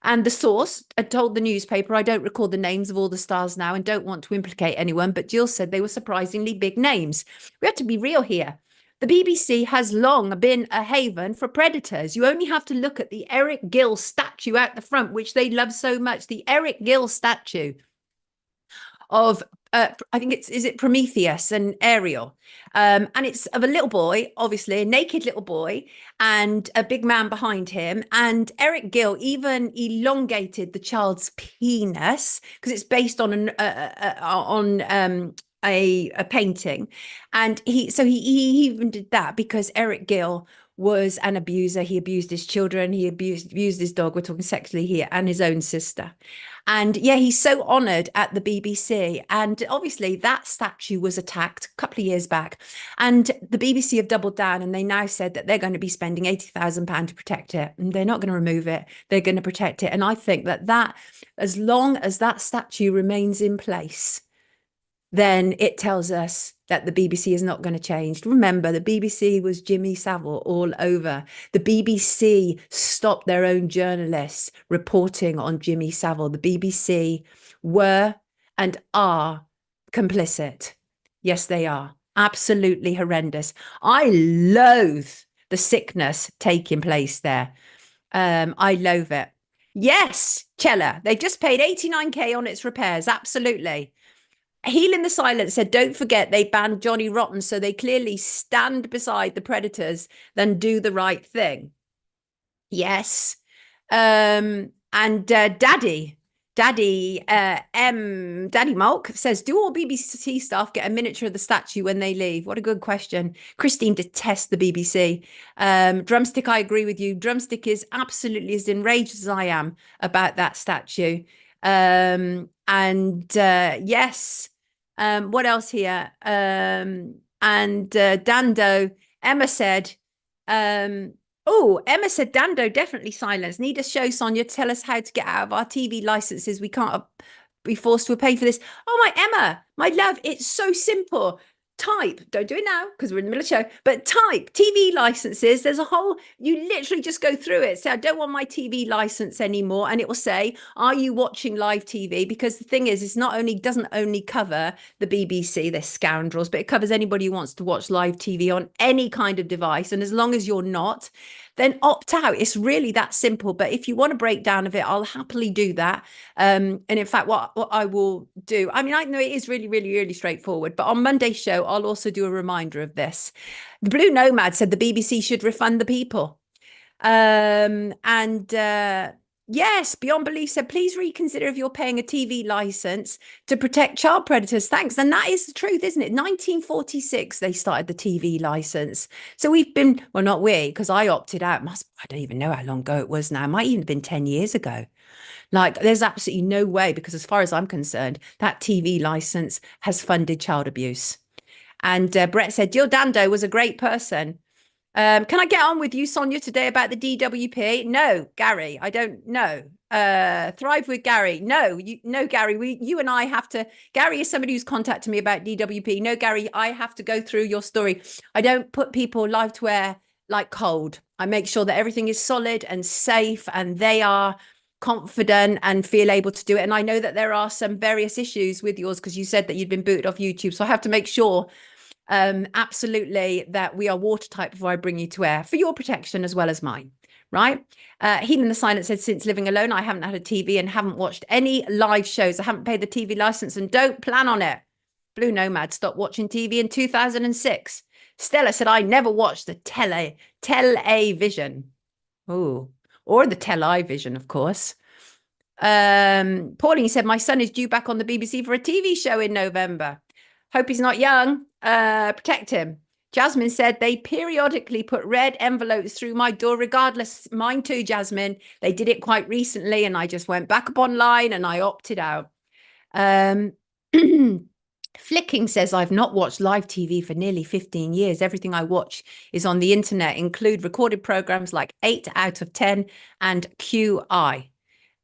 And the source had told the newspaper, I don't recall the names of all the stars now and don't want to implicate anyone, but Jill said they were surprisingly big names. We have to be real here. The BBC has long been a haven for predators. You only have to look at the Eric Gill statue out the front, which they love so much, the Eric Gill statue of I think is it Prometheus and Ariel, and it's of a little boy, obviously a naked little boy, and a big man behind him. And Eric Gill even elongated the child's penis because it's based on a painting, and he even did that because Eric Gill was an abuser. He abused his children, he abused his dog, we're talking sexually here, and his own sister. And yeah, he's so honoured at the BBC. And obviously that statue was attacked a couple of years back. And the BBC have doubled down and they now said that they're going to be spending £80,000 to protect it. And they're not going to remove it. They're going to protect it. And I think that as long as that statue remains in place, then it tells us that the BBC is not going to change. Remember, the BBC was Jimmy Savile all over. The BBC stopped their own journalists reporting on Jimmy Savile. The BBC were and are complicit. Yes, they are. Absolutely horrendous. I loathe the sickness taking place there. I loathe it. Yes, Chella, they just paid 89k on its repairs. Absolutely. Healing the Silence said, don't forget they banned Johnny Rotten, so they clearly stand beside the predators than do the right thing. Yes. And Daddy Mulk says, do all BBC staff get a miniature of the statue when they leave? What a good question. Christine detests the BBC. Drumstick, I agree with you. Drumstick is absolutely as enraged as I am about that statue. Yes. What else here? Dando, Emma said, Emma said, Dando, definitely silence. Need a show, Sonia. Tell us how to get out of our TV licenses. We can't be forced to pay for this. Oh, my Emma, my love, it's so simple. Type, don't do it now because we're in the middle of the show, but type TV licenses. There's a whole, you literally just go through it. Say, I don't want my TV license anymore. And it will say, are you watching live TV? Because the thing is, doesn't only cover the BBC, they're scoundrels, but it covers anybody who wants to watch live TV on any kind of device. And as long as you're not, then opt out. It's really that simple. But if you want a breakdown of it, I'll happily do that. And in fact, what I will do, I mean, I know it is really, really, really straightforward, but on Monday's show, I'll also do a reminder of this. The Blue Nomad said the BBC should refund the people. Yes, Beyond Belief said, please reconsider if you're paying a TV license to protect child predators. Thanks. And that is the truth, isn't it? 1946, they started the TV license. So we've been, well, not we, because I opted out. I don't even know how long ago it was now. It might even have been 10 years ago. Like, there's absolutely no way, because as far as I'm concerned, that TV license has funded child abuse. And Brett said, Jill Dando was a great person. Can I get on with you, Sonia, today about the DWP? No, Gary, I don't know. Thrive with Gary. No, Gary, you and I have to. Gary is somebody who's contacted me about DWP. No, Gary, I have to go through your story. I don't put people live to air like cold. I make sure that everything is solid and safe and they are confident and feel able to do it. And I know that there are some various issues with yours because you said that you'd been booted off YouTube. So I have to make sure absolutely that we are watertight before I bring you to air for your protection as well as mine, right? Healing the Silence said, since living alone, I haven't had a TV and haven't watched any live shows. I haven't paid the TV license and don't plan on it. Blue Nomad stopped watching TV in 2006. Stella said, I never watched the television. Oh, or the television, of course. Pauline said, my son is due back on the BBC for a TV show in November. Hope he's not young. Protect him. Jasmine said, they periodically put red envelopes through my door regardless. Mine too, Jasmine. They did it quite recently and I just went back up online and I opted out. Flicking says, I've not watched live TV for nearly 15 years. Everything I watch is on the internet, include recorded programs like 8 out of 10 and QI.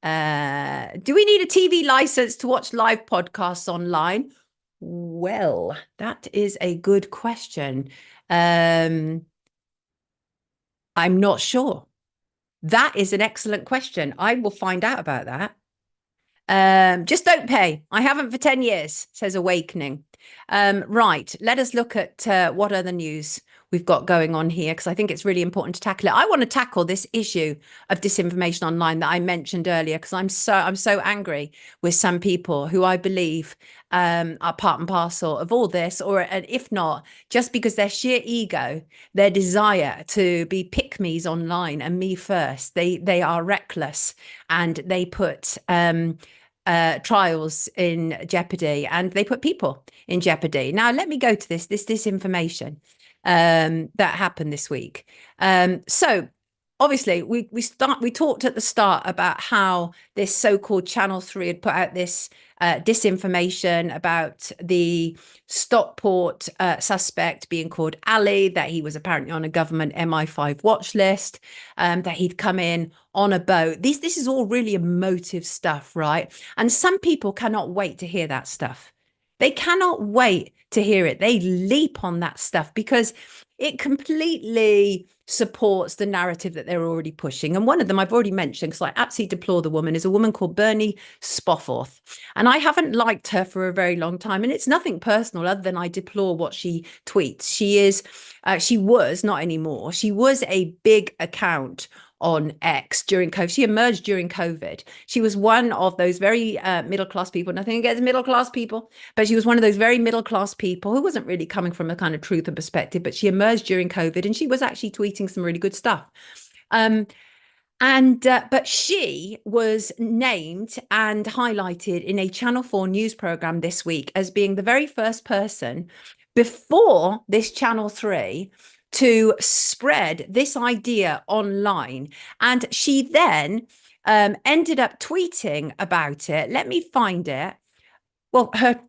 Do we need a TV license to watch live podcasts online? Well, that is a good question. I'm not sure. That is an excellent question. I will find out about that. Just don't pay. I haven't for 10 years, says Awakening. Right, let us look at what other news we've got going on here, because I think it's really important to tackle it. I want to tackle this issue of disinformation online that I mentioned earlier, because I'm so angry with some people who I believe are part and parcel of all this, or if not, just because their sheer ego, their desire to be pick-me's online and me first, they are reckless and they put trials in jeopardy and they put people in jeopardy. Now, let me go to this disinformation that happened this week. So obviously we talked at the start about how this so-called Channel 3 had put out this disinformation about the Stockport suspect being called Ali, that he was apparently on a government MI5 watch list, that he'd come in on a boat. This is all really emotive stuff, right? And some people cannot wait to hear that stuff. They cannot wait to hear it. They leap on that stuff because it completely supports the narrative that they're already pushing. And one of them I've already mentioned, because I absolutely deplore the woman, is a woman called Bernie Spofforth. And I haven't liked her for a very long time. And it's nothing personal other than I deplore what she tweets. She was, not anymore, she was a big account on X during COVID. She emerged during COVID. She was one of those very middle-class people. Nothing against middle-class people, but she was one of those very middle-class people who wasn't really coming from a kind of truth and perspective, but she emerged during COVID and she was actually tweeting some really good stuff. But she was named and highlighted in a Channel 4 news program this week as being the very first person before this Channel 3 to spread this idea online. And she then ended up tweeting about it. Let me find it. Well, her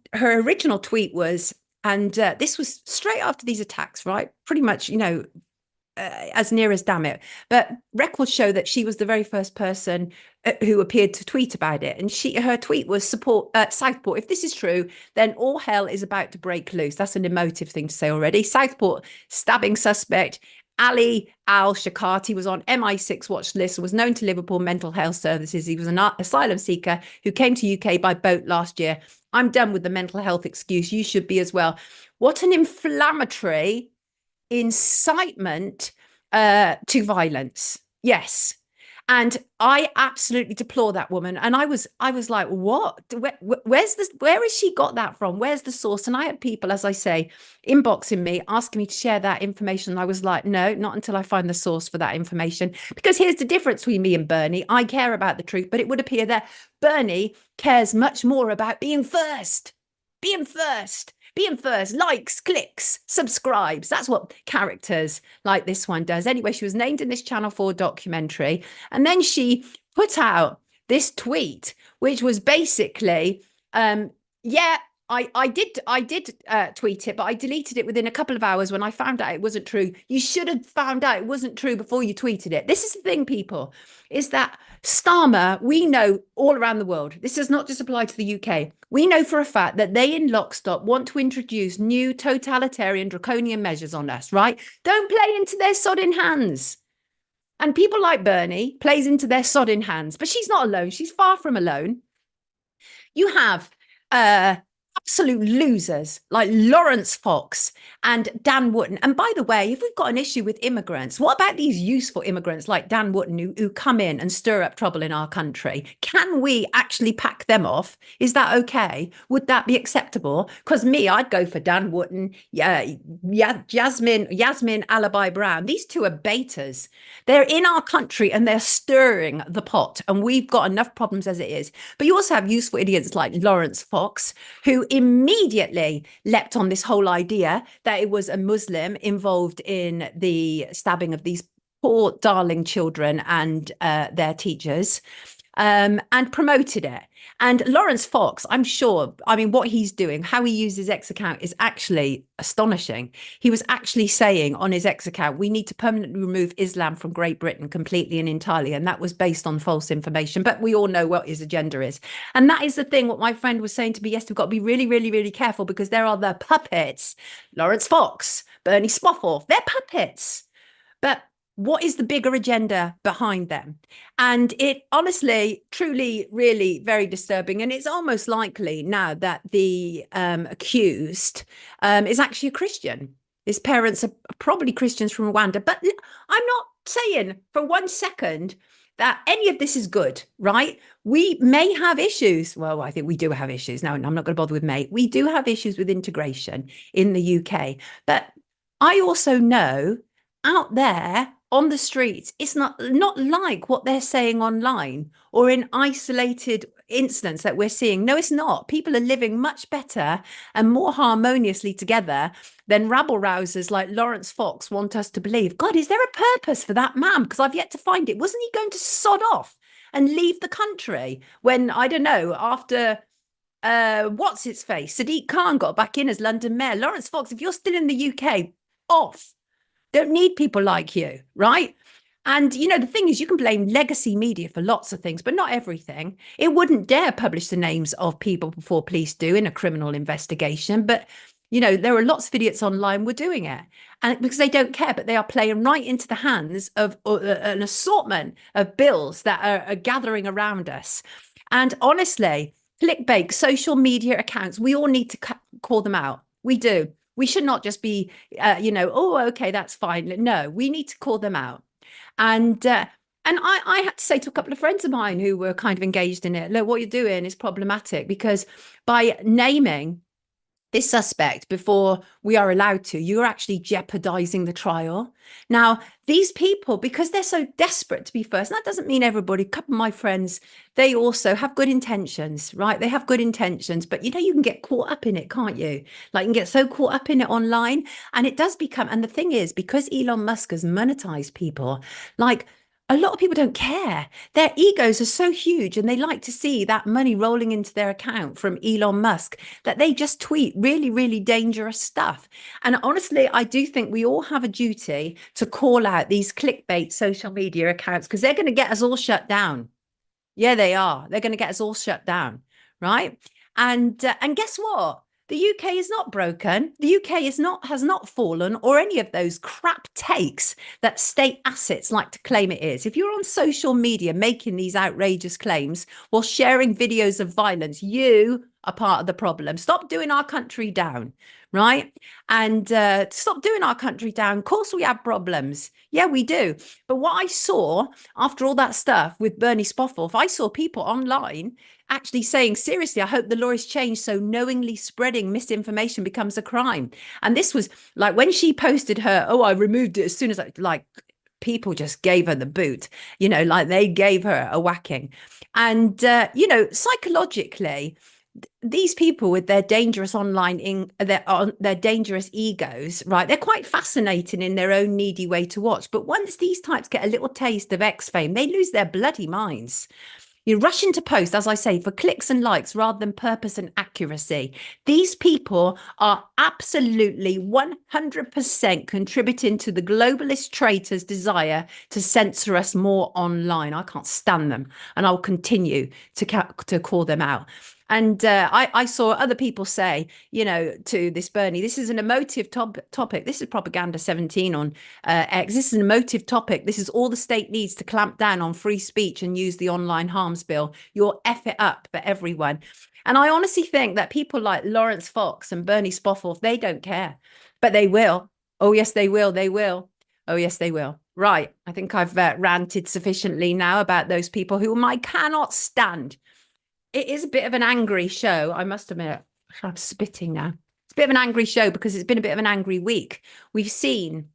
original tweet was, and this was straight after these attacks, right? Pretty much, as near as damn it. But records show that she was the very first person who appeared to tweet about it. And her tweet was support Southport. If this is true, then all hell is about to break loose. That's an emotive thing to say already. Southport stabbing suspect Ali al-Shakati was on MI6 watch list and was known to Liverpool Mental Health Services. He was an asylum seeker who came to UK by boat last year. I'm done with the mental health excuse. You should be as well. What an inflammatory incitement to violence. Yes. And I absolutely deplore that woman. And I was like, what? Where has she got that from? Where's the source? And I had people, as I say, inboxing me, asking me to share that information. And I was like, no, not until I find the source for that information. Because here's the difference between me and Bernie. I care about the truth, but it would appear that Bernie cares much more about being first. Being first. Being first, likes, clicks, subscribes. That's what characters like this one does. Anyway, she was named in this Channel 4 documentary. And then she put out this tweet, which was basically, yeah, I did tweet it, but I deleted it within a couple of hours when I found out it wasn't true. You should have found out it wasn't true before you tweeted it. This is the thing, people, is that Starmer, we know all around the world, this does not just apply to the UK. We know for a fact that they in lockstep want to introduce new totalitarian draconian measures on us, right? Don't play into their sodding hands. And people like Bernie plays into their sodding hands, but she's not alone. She's far from alone. You have absolute losers like Lawrence Fox and Dan Wootton. And by the way, if we've got an issue with immigrants, what about these useful immigrants like Dan Wootton who come in and stir up trouble in our country? Can we actually pack them off? Is that okay? Would that be acceptable? Because I'd go for Dan Wootton, Yasmin Alibi Brown. These two are betas. They're in our country and they're stirring the pot. And we've got enough problems as it is. But you also have useful idiots like Lawrence Fox, who immediately leapt on this whole idea that it was a Muslim involved in the stabbing of these poor darling children and their teachers, and promoted it. And Lawrence Fox, I'm sure, I mean, what he's doing, how he uses his X account is actually astonishing. He was actually saying on his X account, we need to permanently remove Islam from Great Britain completely and entirely. And that was based on false information. But we all know what his agenda is. And that is the thing, what my friend was saying to me yesterday, we've got to be really, really, really careful because there are the puppets. Lawrence Fox, Bernie Spofford, they're puppets. But what is the bigger agenda behind them? And it honestly, truly, really very disturbing. And it's almost likely now that the accused is actually a Christian. His parents are probably Christians from Rwanda. But I'm not saying for 1 second that any of this is good, right? We may have issues. Well, I think we do have issues. No, I'm not going to bother with may. We do have issues with integration in the UK. But I also know out there on the streets, it's not like what they're saying online or in isolated incidents that we're seeing. No, it's not. People are living much better and more harmoniously together than rabble-rousers like Lawrence Fox want us to believe. God, is there a purpose for that man? Because I've yet to find it. Wasn't he going to sod off and leave the country when, I don't know, after what's its face, Sadiq Khan got back in as London mayor? Lawrence Fox, if you're still in the UK, off. Don't need people like you, right? And, you know, the thing is, you can blame legacy media for lots of things, but not everything. It wouldn't dare publish the names of people before police do in a criminal investigation. But, you know, there are lots of idiots online who are doing it. And because they don't care, but they are playing right into the hands of an assortment of bills that are gathering around us. And honestly, clickbait, social media accounts, we all need to call them out. We do. We should not just be, you know, oh, okay, that's fine. No, we need to call them out. And I had to say to a couple of friends of mine who were kind of engaged in it, look, what you're doing is problematic because by naming this suspect before we are allowed to, you're actually jeopardizing the trial. Now, these people, because they're so desperate to be first, and that doesn't mean everybody, a couple of my friends, they also have good intentions, right? They have good intentions, but you know, you can get caught up in it, can't you? Like you can get so caught up in it online and it does become, and the thing is, because Elon Musk has monetized people, like a lot of people don't care. Their egos are so huge and they like to see that money rolling into their account from Elon Musk that they just tweet really, really dangerous stuff. And honestly, I do think we all have a duty to call out these clickbait social media accounts because they're going to get us all shut down. Yeah, they are. They're going to get us all shut down, right? And guess what? The UK is not broken. The UK has not fallen or any of those crap takes that state assets like to claim it is. If you're on social media making these outrageous claims while sharing videos of violence, you are part of the problem. Stop doing our country down, right? And stop doing our country down. Of course we have problems. Yeah, we do. But what I saw after all that stuff with Bernie Spofforth, I saw people online actually saying, seriously, I hope the law is changed so knowingly spreading misinformation becomes a crime. And this was like when she posted her, oh, I removed it as soon as like people just gave her the boot, you know, like they gave her a whacking. And, you know, psychologically, these people with their dangerous online their dangerous egos, right, they're quite fascinating in their own needy way to watch. But once these types get a little taste of X fame, they lose their bloody minds. You're rushing to post, as I say, for clicks and likes rather than purpose and accuracy. These people are absolutely 100% contributing to the globalist traitors' desire to censor us more online. I can't stand them, and I'll continue to call them out. And I saw other people say, you know, to this Bernie, this is an emotive topic. This is Propaganda 17 on X. This is an emotive topic. This is all the state needs to clamp down on free speech and use the online harms bill. You'll F it up for everyone. And I honestly think that people like Lawrence Fox and Bernie Spofforth, they don't care, but they will. Oh, yes, they will. They will. Oh, yes, they will. Right. I think I've ranted sufficiently now about those people whom I cannot stand. It is a bit of an angry show, I must admit. I'm spitting now. It's a bit of an angry show because it's been a bit of an angry week. We've seen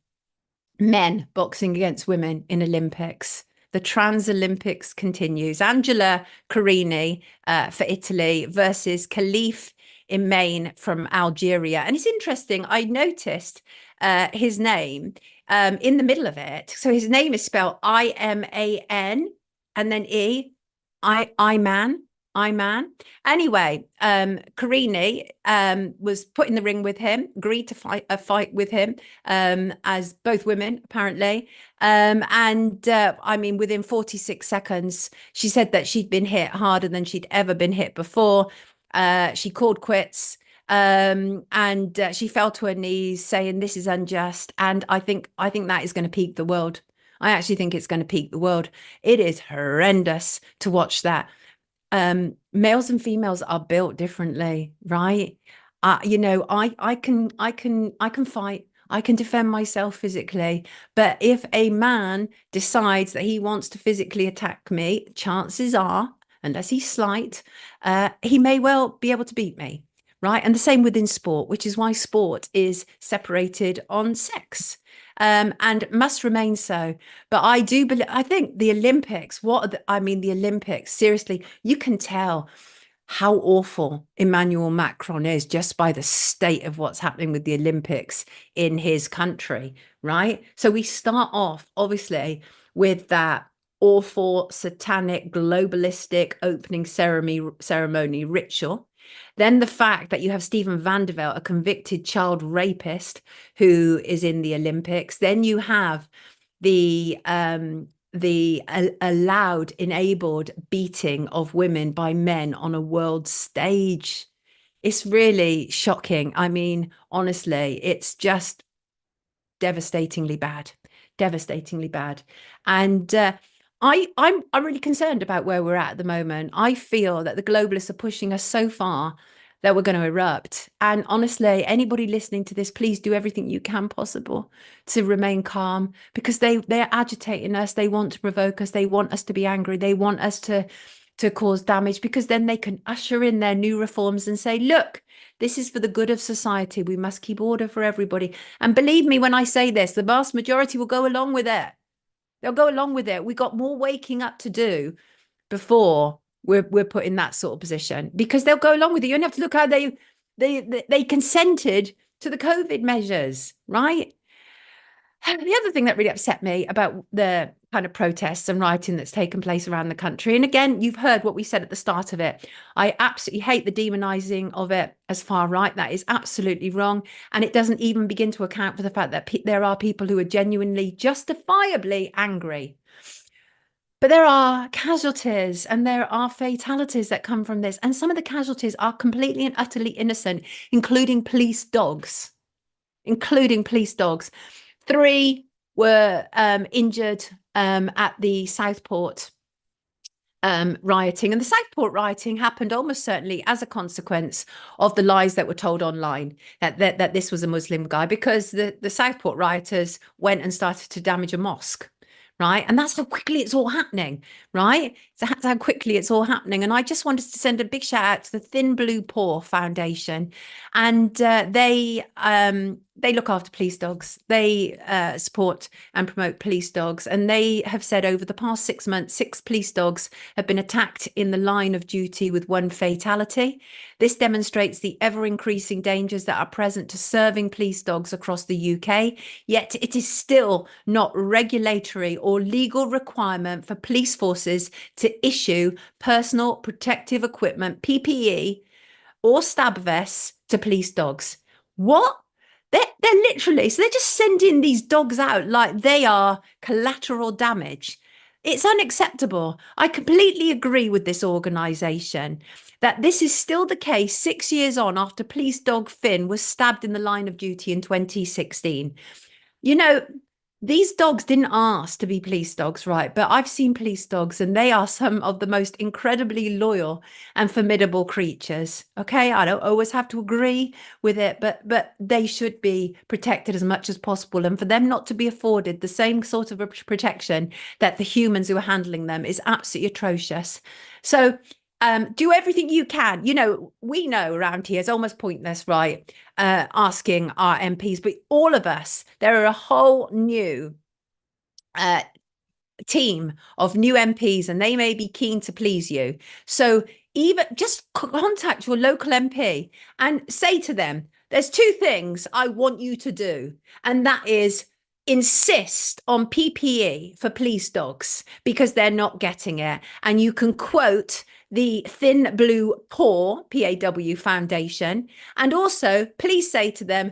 men boxing against women in Olympics. The Trans Olympics continues. Angela Carini for Italy versus Khalif Imain from Algeria. And it's interesting, I noticed his name in the middle of it. So his name is spelled I-M-A-N and then I-man. Anyway, Carini was put in the ring with him, agreed to fight a fight with him, as both women, apparently. I mean, within 46 seconds, she said that she'd been hit harder than she'd ever been hit before. She called quits. And she fell to her knees saying, this is unjust. And I think that is going to peak the world. I actually think it's going to peak the world. It is horrendous to watch that. Males and females are built differently, right? You know, I can fight. I can defend myself physically. But if a man decides that he wants to physically attack me, chances are, unless he's slight, he may well be able to beat me, right? And the same within sport, which is why sport is separated on sex. And must remain so. But I do believe, I think the Olympics, the Olympics, seriously, you can tell how awful Emmanuel Macron is just by the state of what's happening with the Olympics in his country, right? So we start off, obviously, with that awful, satanic, globalistic opening ceremony ritual. Then the fact that you have Steven van der Velde, a convicted child rapist who is in the Olympics. Then you have the allowed, enabled beating of women by men on a world stage. It's really shocking. I mean, honestly, it's just devastatingly bad, And I'm really concerned about where we're at the moment. I feel that the globalists are pushing us so far that we're going to erupt. And honestly, anybody listening to this, please do everything you can possible to remain calm, because they're agitating us. They want to provoke us. They want us to be angry. They want us to cause damage, because then they can usher in their new reforms and say, look, this is for the good of society. We must keep order for everybody. And believe me, when I say this, the vast majority will go along with it. They'll go along with it. We got more waking up to do before we're put in that sort of position, because they'll go along with it. You don't have to look how they consented to the COVID measures, right? The other thing that really upset me about the kind of protests and rioting that's taken place around the country, and again, you've heard what we said at the start of it, I absolutely hate the demonizing of it as far right. That is absolutely wrong. And it doesn't even begin to account for the fact that there are people who are genuinely, justifiably angry. But there are casualties and there are fatalities that come from this. And some of the casualties are completely and utterly innocent, including police dogs. 3 were injured at the Southport rioting. And the Southport rioting happened almost certainly as a consequence of the lies that were told online that this was a Muslim guy, because the Southport rioters went and started to damage a mosque. Right. And that's how quickly it's all happening. Right. So that's how quickly it's all happening. And I just wanted to send a big shout out to the Thin Blue Paw Foundation. And they look after police dogs. They support and promote police dogs. And they have said over the past 6 months, 6 police dogs have been attacked in the line of duty with 1 fatality. This demonstrates the ever increasing dangers that are present to serving police dogs across the UK. Yet it is still not regulatory or legal requirement for police forces to issue personal protective equipment, PPE, or stab vests to police dogs. What? They're literally, so they're just sending these dogs out like they are collateral damage. It's unacceptable. I completely agree with this organisation that this is still the case 6 years on after police dog Finn was stabbed in the line of duty in 2016. You know, these dogs didn't ask to be police dogs, right? But I've seen police dogs and they are some of the most incredibly loyal and formidable creatures. Okay, I don't always have to agree with it, but they should be protected as much as possible. And for them not to be afforded the same sort of protection that the humans who are handling them is absolutely atrocious. So do everything you can. You know, we know around here it's almost pointless, right? Asking our MPs, but all of us, there are a whole new team of new MPs, and they may be keen to please you. So even just contact your local MP and say to them, there's 2 things I want you to do, and that is insist on PPE for police dogs because they're not getting it. And you can quote the Thin Blue Paw, PAW Foundation. And also, please say to them,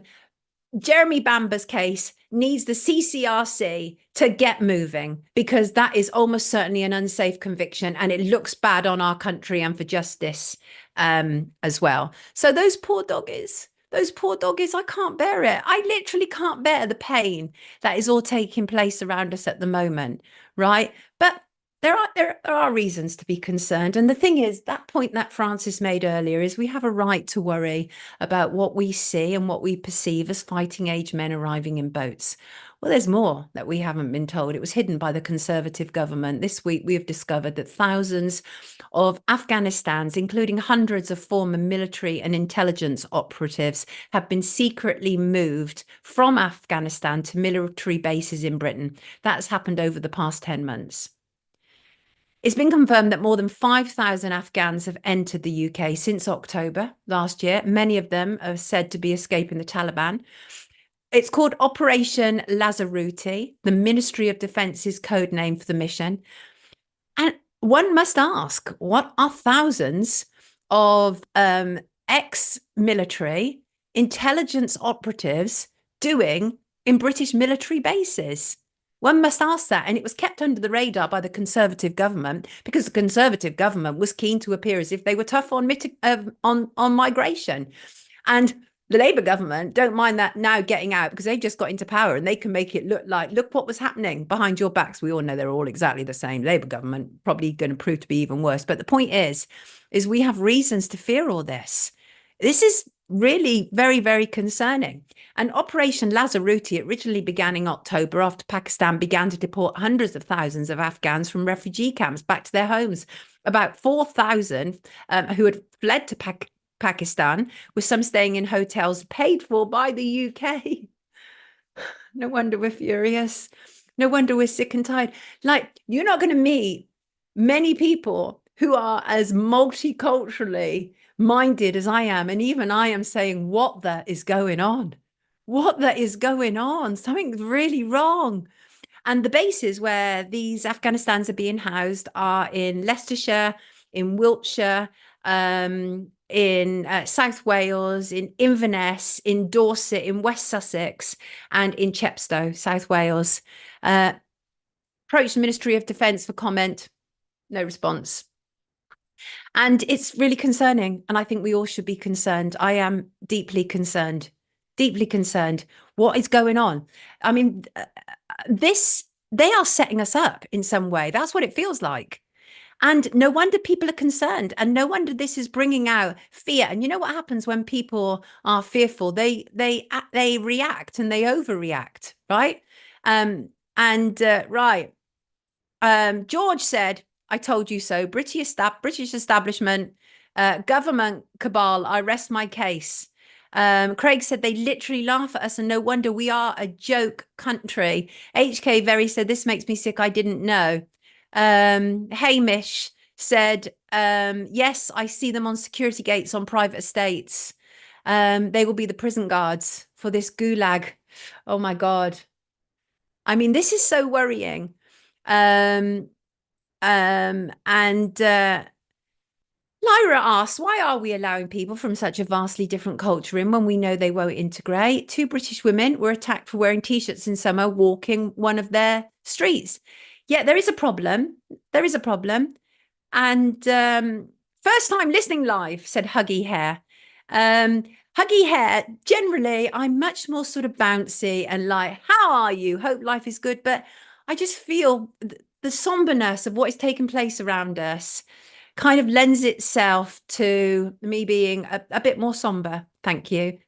Jeremy Bamber's case needs the CCRC to get moving, because that is almost certainly an unsafe conviction and it looks bad on our country and for justice as well. So those poor doggies, I can't bear it. I literally can't bear the pain that is all taking place around us at the moment, right? But there are reasons to be concerned. And the thing is, that point that Francis made earlier is we have a right to worry about what we see and what we perceive as fighting age men arriving in boats. Well, there's more that we haven't been told. It was hidden by the Conservative government. This week, we have discovered that thousands of Afghanistans, including hundreds of former military and intelligence operatives, have been secretly moved from Afghanistan to military bases in Britain. That's happened over the past 10 months. It's been confirmed that more than 5,000 Afghans have entered the UK since October last year. Many of them are said to be escaping the Taliban. It's called Operation Lazaruti, the Ministry of Defence's code name for the mission. And one must ask, what are thousands of ex-military intelligence operatives doing in British military bases? One must ask that. And it was kept under the radar by the Conservative government because the Conservative government was keen to appear as if they were tough on migration. And the Labour government don't mind that now getting out because they just got into power and they can make it look like, look what was happening behind your backs. We all know they're all exactly the same. Labour government probably going to prove to be even worse. But the point is we have reasons to fear all this. This is really very, very concerning. And Operation Lazaruti originally began in October after Pakistan began to deport hundreds of thousands of Afghans from refugee camps back to their homes. About 4,000 who had fled to Pakistan, with some staying in hotels paid for by the UK. No wonder we're furious. No wonder we're sick and tired. Like, you're not going to meet many people who are as multiculturally minded as I am. And even I am saying, what the is going on? What the is going on? Something's really wrong. And the bases where these Afghanistans are being housed are in Leicestershire, in Wiltshire, in South Wales, in Inverness, in Dorset, in West Sussex, and in Chepstow, South Wales. Approached the Ministry of Defence for comment, no response. And it's really concerning. And I think we all should be concerned. I am deeply concerned, deeply concerned. What is going on? I mean, they are setting us up in some way. That's what it feels like. And no wonder people are concerned, and no wonder this is bringing out fear. And you know what happens when people are fearful? They react, and they overreact, right? George said, "I told you so. British establishment, government cabal. I rest my case." Craig said they literally laugh at us, and no wonder we are a joke country. HK Very said, "This makes me sick. I didn't know." Hamish said, "Yes, I see them on security gates on private estates. They will be the prison guards for this gulag." Oh my God. I mean, this is so worrying. Lyra asks, why are we allowing people from such a vastly different culture in when we know they won't integrate? 2 British women were attacked for wearing T-shirts in summer, walking one of their streets. Yeah, there is a problem. There is a problem. And first time listening live, said Huggy Hair. Huggy Hair, generally, I'm much more sort of bouncy and like, how are you? Hope life is good. But I just feel the somberness of what is taking place around us kind of lends itself to me being a bit more somber. Thank you,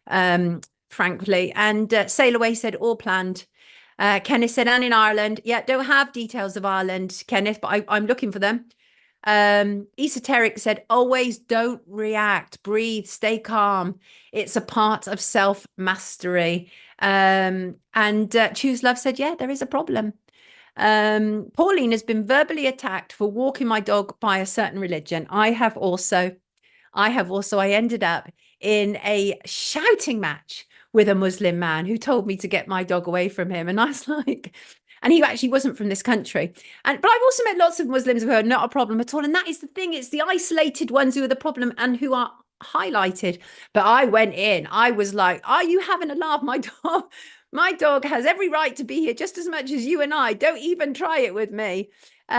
frankly. And Sail Away said, all planned. Kenneth said, and in Ireland. Yeah, don't have details of Ireland, Kenneth, but I'm looking for them. Esoteric said, always don't react, breathe, stay calm. It's a part of self-mastery. Choose Love said, yeah, there is a problem. Pauline has been verbally attacked for walking my dog by a certain religion. I ended up in a shouting match with a Muslim man who told me to get my dog away from him. And I was like, and he actually wasn't from this country. But I've also met lots of Muslims who are not a problem at all. And that is the thing. It's the isolated ones who are the problem and who are highlighted. But I went in, I was like, are you having a laugh? My dog has every right to be here just as much as you and I. Don't even try it with me. He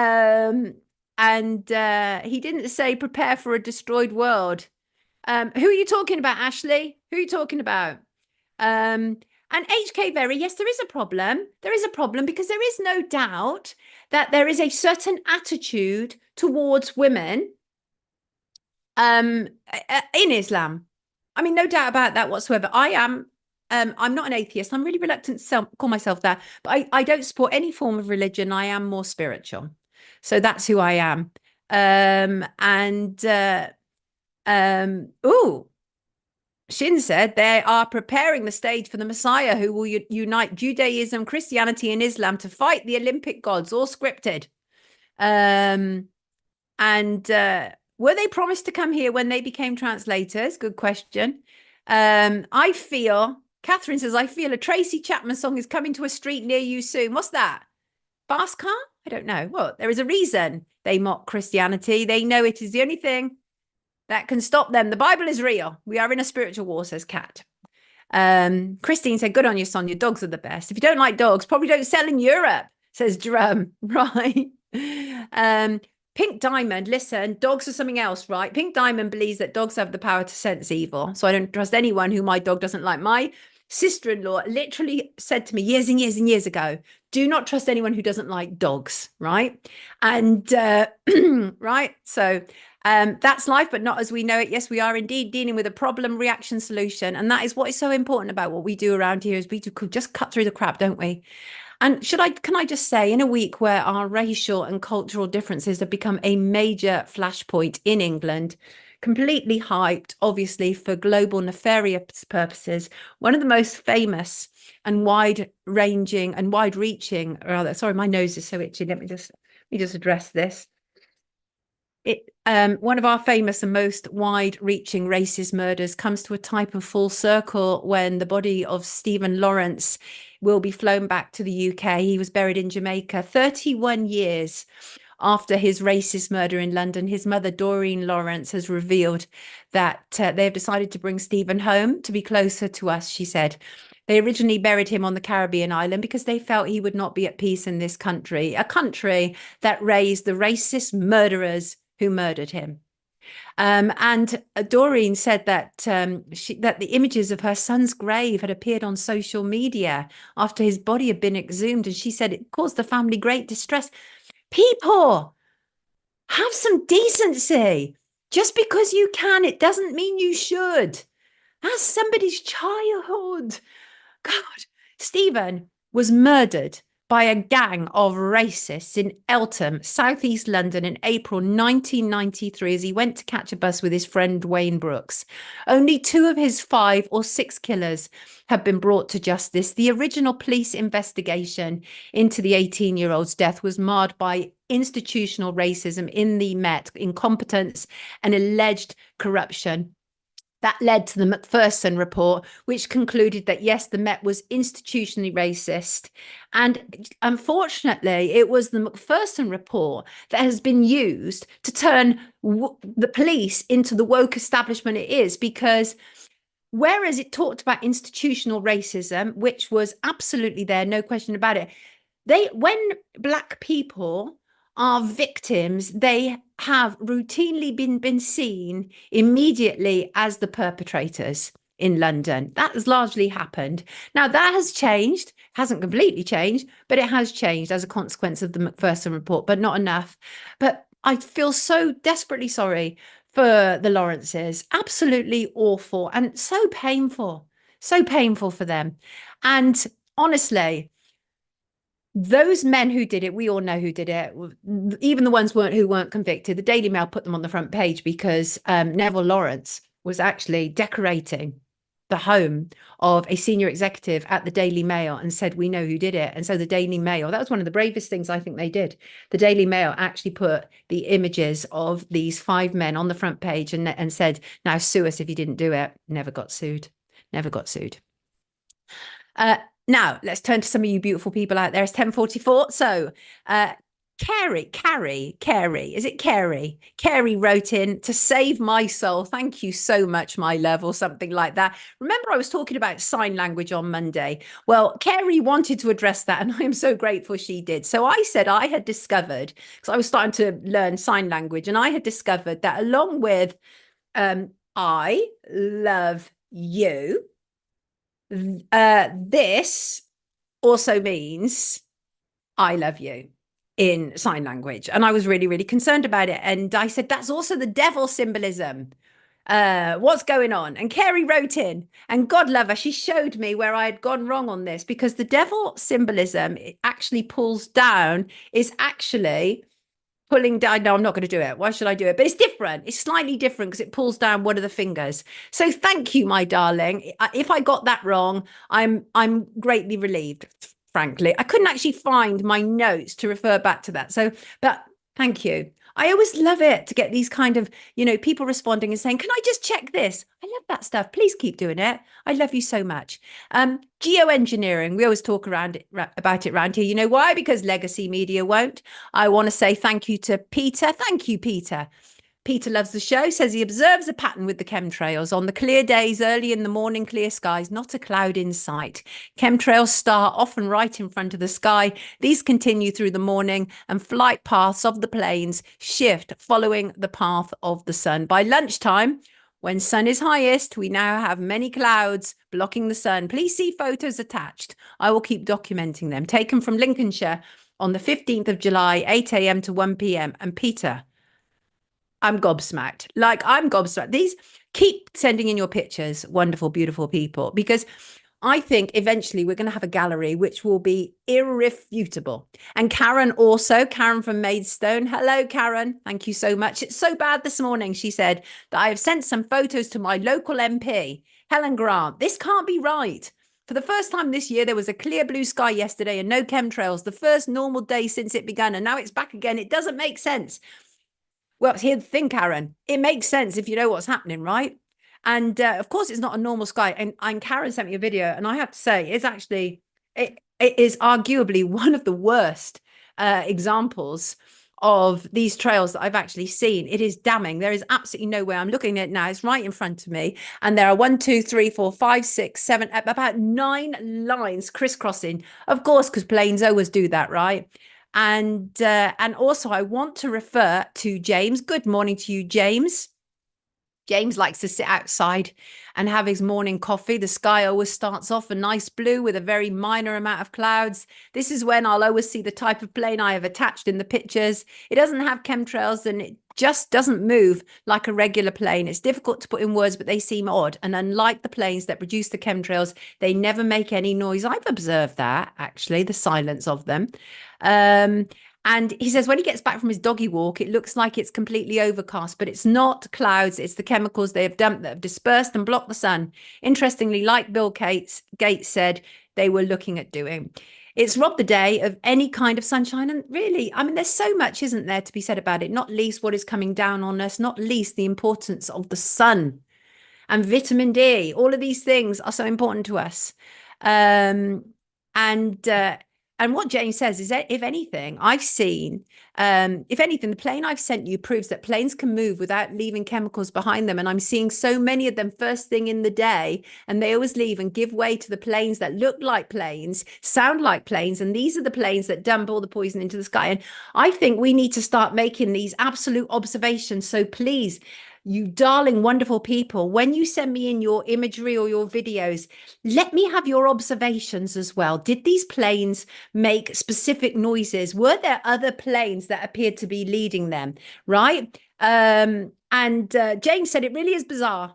didn't say prepare for a destroyed world. Who are you talking about, Ashley? Who are you talking about? And HK Very, yes, there is a problem. There is a problem because there is no doubt that there is a certain attitude towards women in Islam. I mean, no doubt about that whatsoever. I'm not an atheist. I'm really reluctant to call myself that, but I don't support any form of religion. I am more spiritual. So that's who I am. Shin said they are preparing the stage for the Messiah who will unite Judaism, Christianity, and Islam to fight the Olympic gods, all scripted. Were they promised to come here when they became translators? Good question. I feel, Catherine says, I feel a Tracy Chapman song is coming to a street near you soon. What's that? Fast car? I don't know. Well, there is a reason they mock Christianity. They know it is the only thing that can stop them. The Bible is real. We are in a spiritual war, says Kat. Christine said, good on you, Sonia. Dogs are the best. If you don't like dogs, probably don't sell in Europe, says Drum. Right. Pink Diamond, listen, dogs are something else, right? Pink Diamond believes that dogs have the power to sense evil. So I don't trust anyone who my dog doesn't like. My sister-in-law literally said to me years and years and years ago, do not trust anyone who doesn't like dogs, right? And right, so that's life, but not as we know it. Yes, we are indeed dealing with a problem, reaction, solution. And that is what is so important about what we do around here is we just cut through the crap, don't we? And can I just say, in a week where our racial and cultural differences have become a major flashpoint in England, completely hyped, obviously, for global nefarious purposes, one of the most famous and wide-ranging and wide-reaching, rather, sorry, my nose is so itchy. Let me just address this. One of our famous and most wide-reaching racist murders comes to a type of full circle when the body of Stephen Lawrence will be flown back to the UK. He was buried in Jamaica 31 years after his racist murder in London. His mother, Doreen Lawrence, has revealed that they have decided to bring Stephen home to be closer to us, she said. They originally buried him on the Caribbean island because they felt he would not be at peace in this country, a country that raised the racist murderers who murdered him. And Doreen said that that the images of her son's grave had appeared on social media after his body had been exhumed, and she said it caused the family great distress. People, Have some decency. Just because you can, it doesn't mean you should. That's somebody's childhood. God, Stephen was murdered by a gang of racists in Eltham, southeast London, in April 1993 as he went to catch a bus with his friend Wayne Brooks. Only 2 of his 5 or 6 killers have been brought to justice. The original police investigation into the 18-year-old's death was marred by institutional racism in the Met, incompetence, and alleged corruption. That led to the Macpherson report, which concluded that, yes, the Met was institutionally racist. And unfortunately, it was the Macpherson report that has been used to turn the police into the woke establishment it is, because whereas it talked about institutional racism, which was absolutely there, no question about it, when Black people are victims, they have routinely been seen immediately as the perpetrators in London. That has largely happened. Now, that has changed, hasn't completely changed, but it has changed as a consequence of the Macpherson report, but not enough. But I feel so desperately sorry for the Lawrences. Absolutely awful and so painful for them. And honestly, those men who did it, we all know who did it, even the ones who weren't convicted. The Daily Mail put them on the front page because Neville Lawrence was actually decorating the home of a senior executive at the Daily Mail and said, we know who did it. And so the Daily Mail, that was one of the bravest things I think they did. The Daily Mail actually put the images of these 5 men on the front page and said, now sue us if you didn't do it. Never got sued. Now, let's turn to some of you beautiful people out there. It's 10:44. So, Carrie, is it Carrie? Carrie wrote in, to save my soul. Thank you so much, my love, or something like that. Remember, I was talking about sign language on Monday. Well, Carrie wanted to address that, and I am so grateful she did. So I said I had discovered, because I was starting to learn sign language, and I had discovered that along with I love you, this also means I love you in sign language. And I was really, really concerned about it. And I said, that's also the devil symbolism. What's going on? And Carrie wrote in, and God love her, she showed me where I had gone wrong on this, because the devil symbolism, it actually pulls down, is actually pulling down. No, I'm not going to do it. Why should I do it? But it's different. It's slightly different because it pulls down one of the fingers. So thank you, my darling. If I got that wrong, I'm greatly relieved, frankly. I couldn't actually find my notes to refer back to that. So, but thank you. I always love it to get these kind of, people responding and saying, can I just check this? I love that stuff. Please keep doing it. I love you so much. Geoengineering, we always talk about it around here. You know why? Because legacy media won't. I want to say thank you to Peter. Thank you, Peter. Peter loves the show, says he observes a pattern with the chemtrails. On the clear days, early in the morning, clear skies, not a cloud in sight. Chemtrails start often right in front of the sky. These continue through the morning, and flight paths of the planes shift following the path of the sun. By lunchtime, when sun is highest, we now have many clouds blocking the sun. Please see photos attached. I will keep documenting them. Taken from Lincolnshire on the 15th of July, 8 a.m. to 1 p.m. And Peter, I'm gobsmacked. I'm gobsmacked. These, keep sending in your pictures, wonderful, beautiful people, because I think eventually we're going to have a gallery which will be irrefutable. And Karen from Maidstone. Hello, Karen. Thank you so much. It's so bad this morning, she said, that I have sent some photos to my local MP, Helen Grant. This can't be right. For the first time this year, there was a clear blue sky yesterday and no chemtrails, the first normal day since it began, and now it's back again. It doesn't make sense. Well, here's the thing, Karen. It makes sense if you know what's happening, right? And of course, it's not a normal sky. And Karen sent me a video, and I have to say, it's actually, it is arguably one of the worst examples of these trails that I've actually seen. It is damning. There is absolutely no way. I'm looking at it now. It's right in front of me. And there are 1, 2, 3, 4, 5, 6, 7, about 9 lines crisscrossing. Of course, because planes always do that, right? And also, I want to refer to James. Good morning to you, James. James likes to sit outside and have his morning coffee. The sky always starts off a nice blue with a very minor amount of clouds. This is when I'll always see the type of plane I have attached in the pictures. It doesn't have chemtrails and it just doesn't move like a regular plane. It's difficult to put in words, but they seem odd. And unlike the planes that produce the chemtrails, they never make any noise. I've observed that, actually, the silence of them. And he says when he gets back from his doggy walk, it looks like it's completely overcast, but it's not clouds. It's the chemicals they have dumped that have dispersed and blocked the sun. Interestingly, like Bill Gates said, they were looking at doing. It's robbed the day of any kind of sunshine. And really, I mean, there's so much, isn't there, to be said about it, not least what is coming down on us, not least the importance of the sun and vitamin D. All of these things are so important to us. And what James says is that, if anything, I've seen, if anything, the plane I've sent you proves that planes can move without leaving chemicals behind them. And I'm seeing so many of them first thing in the day, and they always leave and give way to the planes that look like planes, sound like planes. And these are the planes that dump all the poison into the sky. And I think we need to start making these absolute observations. So please, you darling, wonderful people, when you send me in your imagery or your videos, let me have your observations as well. Did these planes make specific noises? Were there other planes that appeared to be leading them? Right. And Jane said it really is bizarre.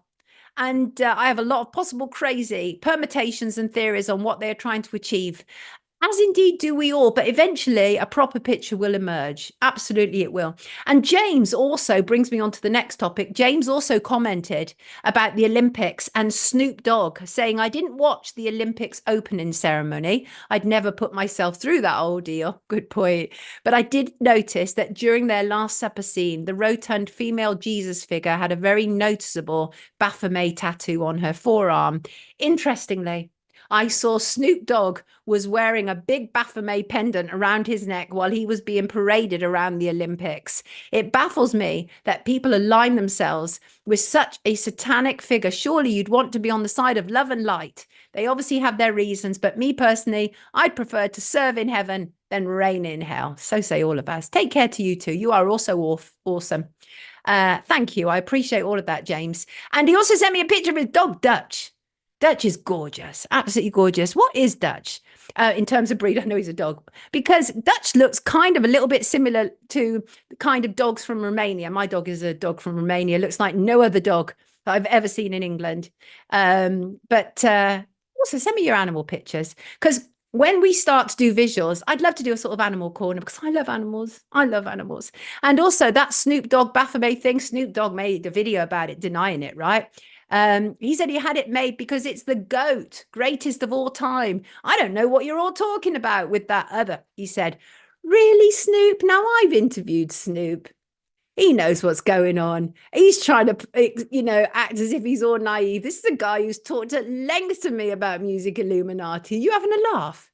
And I have a lot of possible crazy permutations and theories on what they're trying to achieve. As indeed do we all, but eventually a proper picture will emerge. Absolutely it will. And James also brings me on to the next topic. James also commented about the Olympics and Snoop Dogg, saying, I didn't watch the Olympics opening ceremony. I'd never put myself through that ordeal. Good point. But I did notice that during their Last Supper scene, the rotund female Jesus figure had a very noticeable Baphomet tattoo on her forearm. Interestingly, I saw Snoop Dogg was wearing a big Baphomet pendant around his neck while he was being paraded around the Olympics. It baffles me that people align themselves with such a satanic figure. Surely you'd want to be on the side of love and light. They obviously have their reasons, but me personally, I'd prefer to serve in heaven than reign in hell. So say all of us. Take care to you too. You are also awesome. Thank you. I appreciate all of that, James. And he also sent me a picture of his dog, Dutch. Dutch is gorgeous, absolutely gorgeous. What is Dutch in terms of breed? I know he's a dog, because Dutch looks kind of a little bit similar to the kind of dogs from Romania. My dog is a dog from Romania. Looks like no other dog that I've ever seen in England. But also send me your animal pictures, because when we start to do visuals, I'd love to do a sort of animal corner, because I love animals. I love animals. And also that Snoop Dogg Baphomet thing, Snoop Dogg made a video about it, denying it, right? He said he had it made because it's the GOAT, greatest of all time. I don't know what you're all talking about with that other, he said. Really, Snoop? Now I've interviewed Snoop. He knows what's going on. He's trying to, act as if he's all naive. This is a guy who's talked at length to me about music Illuminati. You having a laugh?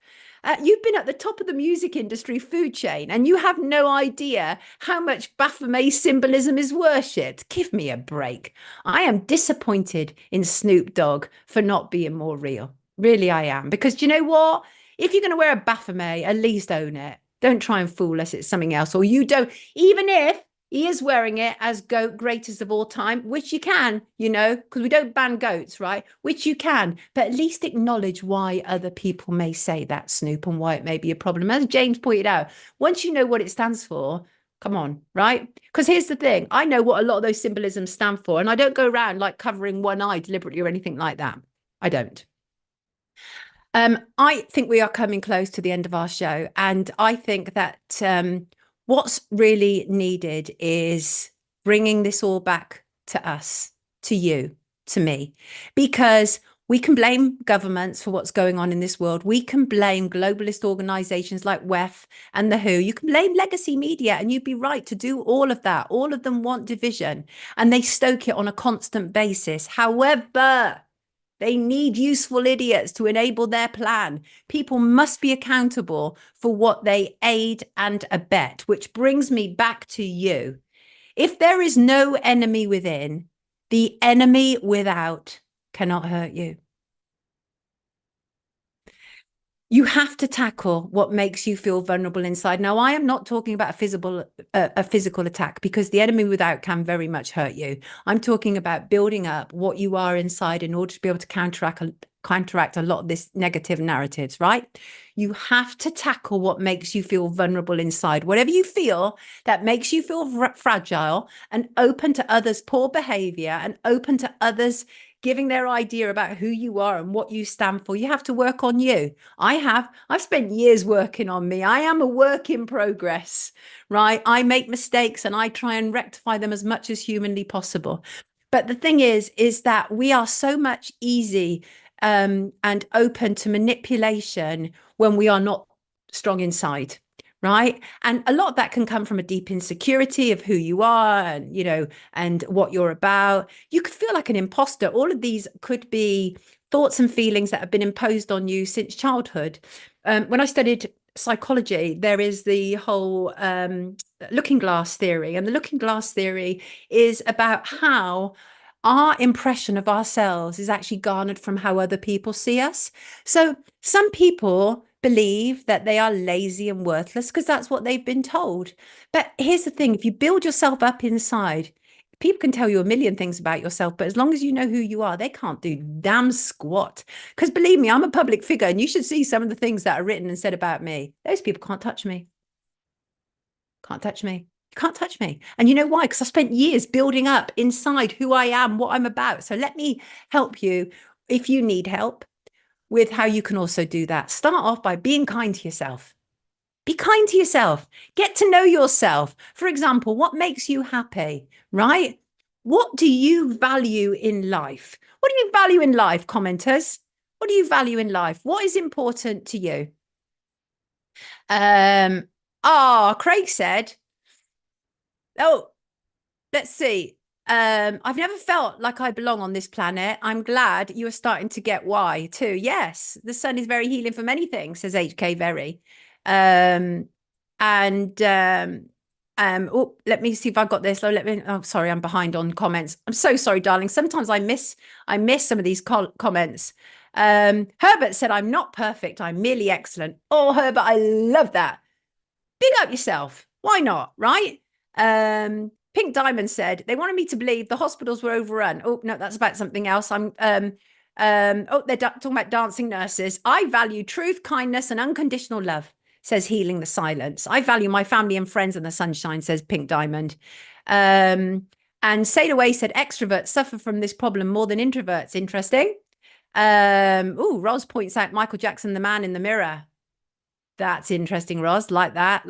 You've been at the top of the music industry food chain, and you have no idea how much Baphomet symbolism is worshipped. Give me a break. I am disappointed in Snoop Dogg for not being more real. Really, I am. Because do you know what? If you're going to wear a Baphomet, at least own it. Don't try and fool us it's something else. Or you don't, even if he is wearing it as GOAT, greatest of all time, which you can, because we don't ban goats, right? Which you can, but at least acknowledge why other people may say that, Snoop, and why it may be a problem. As James pointed out, once you know what it stands for, come on, right? Because here's the thing. I know what a lot of those symbolisms stand for, and I don't go around like covering one eye deliberately or anything like that. I don't. I think we are coming close to the end of our show, and I think that what's really needed is bringing this all back to us, to you, to me, because we can blame governments for what's going on in this world. We can blame globalist organizations like WEF and the WHO. You can blame legacy media, and you'd be right to do all of that. All of them want division, and they stoke it on a constant basis. However, they need useful idiots to enable their plan. People must be accountable for what they aid and abet, which brings me back to you. If there is no enemy within, the enemy without cannot hurt you. You have to tackle what makes you feel vulnerable inside. Now, I am not talking about a physical attack, because the enemy without can very much hurt you. I'm talking about building up what you are inside in order to be able to counteract a lot of this negative narratives, right? You have to tackle what makes you feel vulnerable inside. Whatever you feel that makes you feel fragile and open to others' poor behavior and open to others giving their idea about who you are and what you stand for. You have to work on you. I've spent years working on me. I am a work in progress, right? I make mistakes and I try and rectify them as much as humanly possible. But the thing is that we are so much easy and open to manipulation when we are not strong inside. Right. And a lot of that can come from a deep insecurity of who you are and, and what you're about. You could feel like an imposter. All of these could be thoughts and feelings that have been imposed on you since childhood. When I studied psychology, there is the whole looking glass theory. And the looking glass theory is about how our impression of ourselves is actually garnered from how other people see us. So some people believe that they are lazy and worthless because that's what they've been told. But here's the thing, if you build yourself up inside, people can tell you a million things about yourself, but as long as you know who you are, they can't do damn squat. Because believe me, I'm a public figure and you should see some of the things that are written and said about me. Those people can't touch me. Can't touch me. You can't touch me. And you know why? Because I spent years building up inside who I am, what I'm about. So let me help you if you need help with how you can also do that. Start off by being kind to yourself. Be kind to yourself. Get to know yourself. For example, what makes you happy, right? What do you value in life? What do you value in life, commenters? What do you value in life? What is important to you? Craig said, let's see. I've never felt like I belong on this planet. I'm glad you are starting to get why too. Yes, the sun is very healing for many things, says HK Very. Let me see if I got this. Sorry, I'm behind on comments. I'm so sorry, darling. Sometimes I miss some of these comments. Herbert said, I'm not perfect. I'm merely excellent. Oh, Herbert, I love that. Big up yourself. Why not? Right? Pink Diamond said they wanted me to believe the hospitals were overrun. Oh, no, that's about something else. They're talking about dancing nurses. I value truth, kindness, and unconditional love, says Healing the Silence. I value my family and friends and the sunshine, says Pink Diamond. And Sailor Way said extroverts suffer from this problem more than introverts. Interesting. Roz points out Michael Jackson, the man in the mirror. That's interesting, Roz. Like that.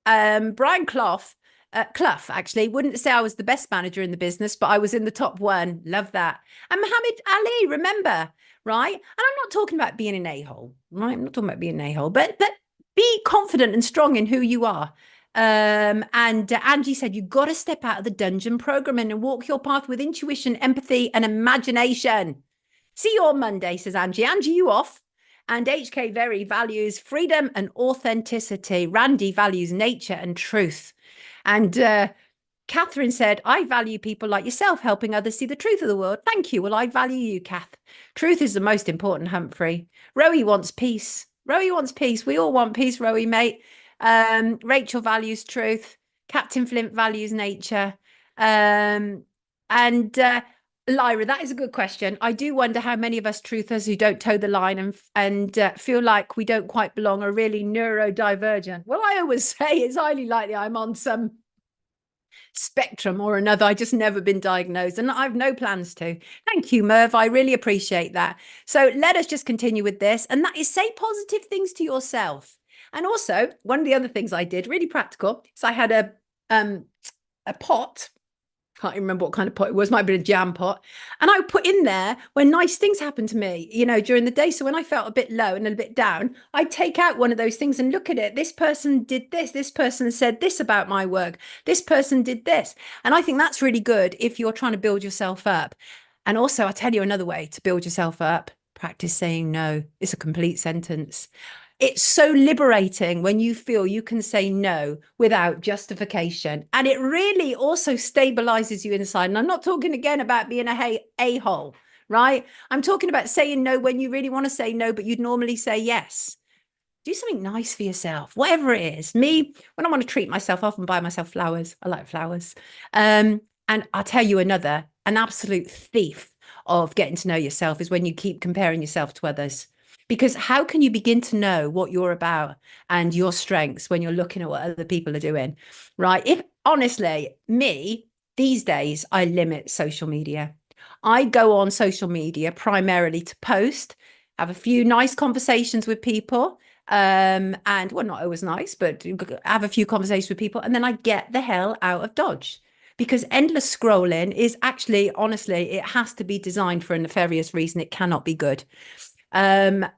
Brian Clough actually wouldn't say I was the best manager in the business, but I was in the top one. Love that. And Muhammad Ali, remember, right? And I'm not talking about being an a-hole, right? I'm not talking about being an a-hole, but be confident and strong in who you are. And Angie said, you've got to step out of the dungeon programming and walk your path with intuition, empathy, and imagination. See you on Monday, says Angie. Angie, you off? And HK Very values freedom and authenticity. Randy values nature and truth. And Catherine said, I value people like yourself helping others see the truth of the world. Thank you. Well, I value you, Kath. Truth is the most important, Humphrey. Rowie wants peace. Rowie wants peace. We all want peace, Rowie, mate. Rachel values truth. Captain Flint values nature. Lyra, that is a good question. I do wonder how many of us truthers who don't toe the line and feel like we don't quite belong are really neurodivergent. Well, I always say it's highly likely I'm on some spectrum or another. I just never been diagnosed and I've no plans to. Thank you, Merv. I really appreciate that. So let us just continue with this. And that is say positive things to yourself. And also, one of the other things I did, really practical, is I had a pot. Can't even remember what kind of pot it was, might have been a jam pot. And I put in there when nice things happened to me, during the day. So when I felt a bit low and a bit down, I'd take out one of those things and look at it. This person did this. This person said this about my work. This person did this. And I think that's really good if you're trying to build yourself up. And also, I'll tell you another way to build yourself up. Practice saying no. It's a complete sentence. It's so liberating when you feel you can say no without justification. And it really also stabilizes you inside. And I'm not talking again about being a hole, right? I'm talking about saying no when you really want to say no, but you'd normally say yes. Do something nice for yourself, whatever it is. Me, when I want to treat myself, I often buy myself flowers. I like flowers. And I'll tell you an absolute thief of getting to know yourself is when you keep comparing yourself to others. Because how can you begin to know what you're about and your strengths when you're looking at what other people are doing, right? If honestly, me, these days, I limit social media. I go on social media primarily to post, have a few nice conversations with people, and well, not always nice, but have a few conversations with people, and then I get the hell out of Dodge. Because endless scrolling is actually, honestly, it has to be designed for a nefarious reason. It cannot be good. And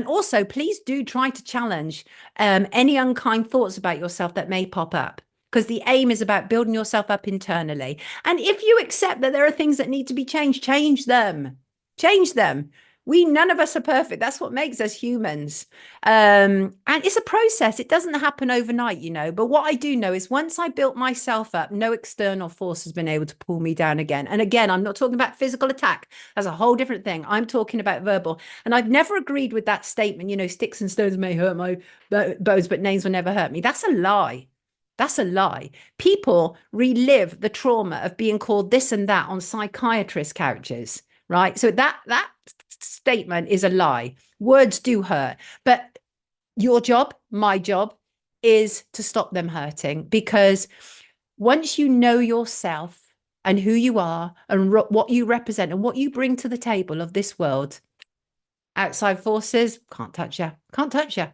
also, please do try to challenge any unkind thoughts about yourself that may pop up, because the aim is about building yourself up internally. And if you accept that there are things that need to be changed, change them. Change them. None of us are perfect. That's what makes us humans. And it's a process. It doesn't happen overnight, you know. But what I do know is once I built myself up, no external force has been able to pull me down again. And again, I'm not talking about physical attack. That's a whole different thing. I'm talking about verbal. And I've never agreed with that statement, you know, sticks and stones may hurt my bones, but names will never hurt me. That's a lie. That's a lie. People relive the trauma of being called this and that on psychiatrist couches, right? So that statement is a lie. Words do hurt, but your job, my job, is to stop them hurting, because once you know yourself and who you are and what you represent and what you bring to the table of this world, outside forces can't touch you, can't touch you.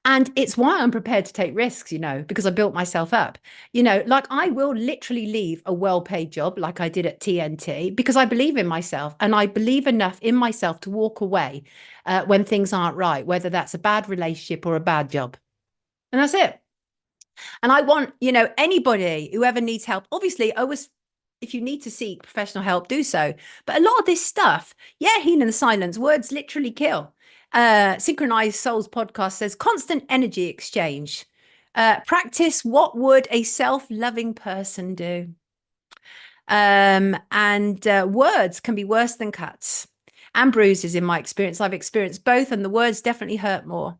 And it's why I'm prepared to take risks, you know, because I built myself up. You know, like I will literally leave a well-paid job like I did at TNT because I believe in myself, and I believe enough in myself to walk away when things aren't right, whether that's a bad relationship or a bad job. And that's it. And I want, you know, anybody who ever needs help, obviously, if you need to seek professional help, do so. But a lot of this stuff, healing in the silence, words literally kill. Synchronized Souls podcast says constant energy exchange. Practice what would a self-loving person do? And words can be worse than cuts and bruises. In my experience, I've experienced both, and the words definitely hurt more.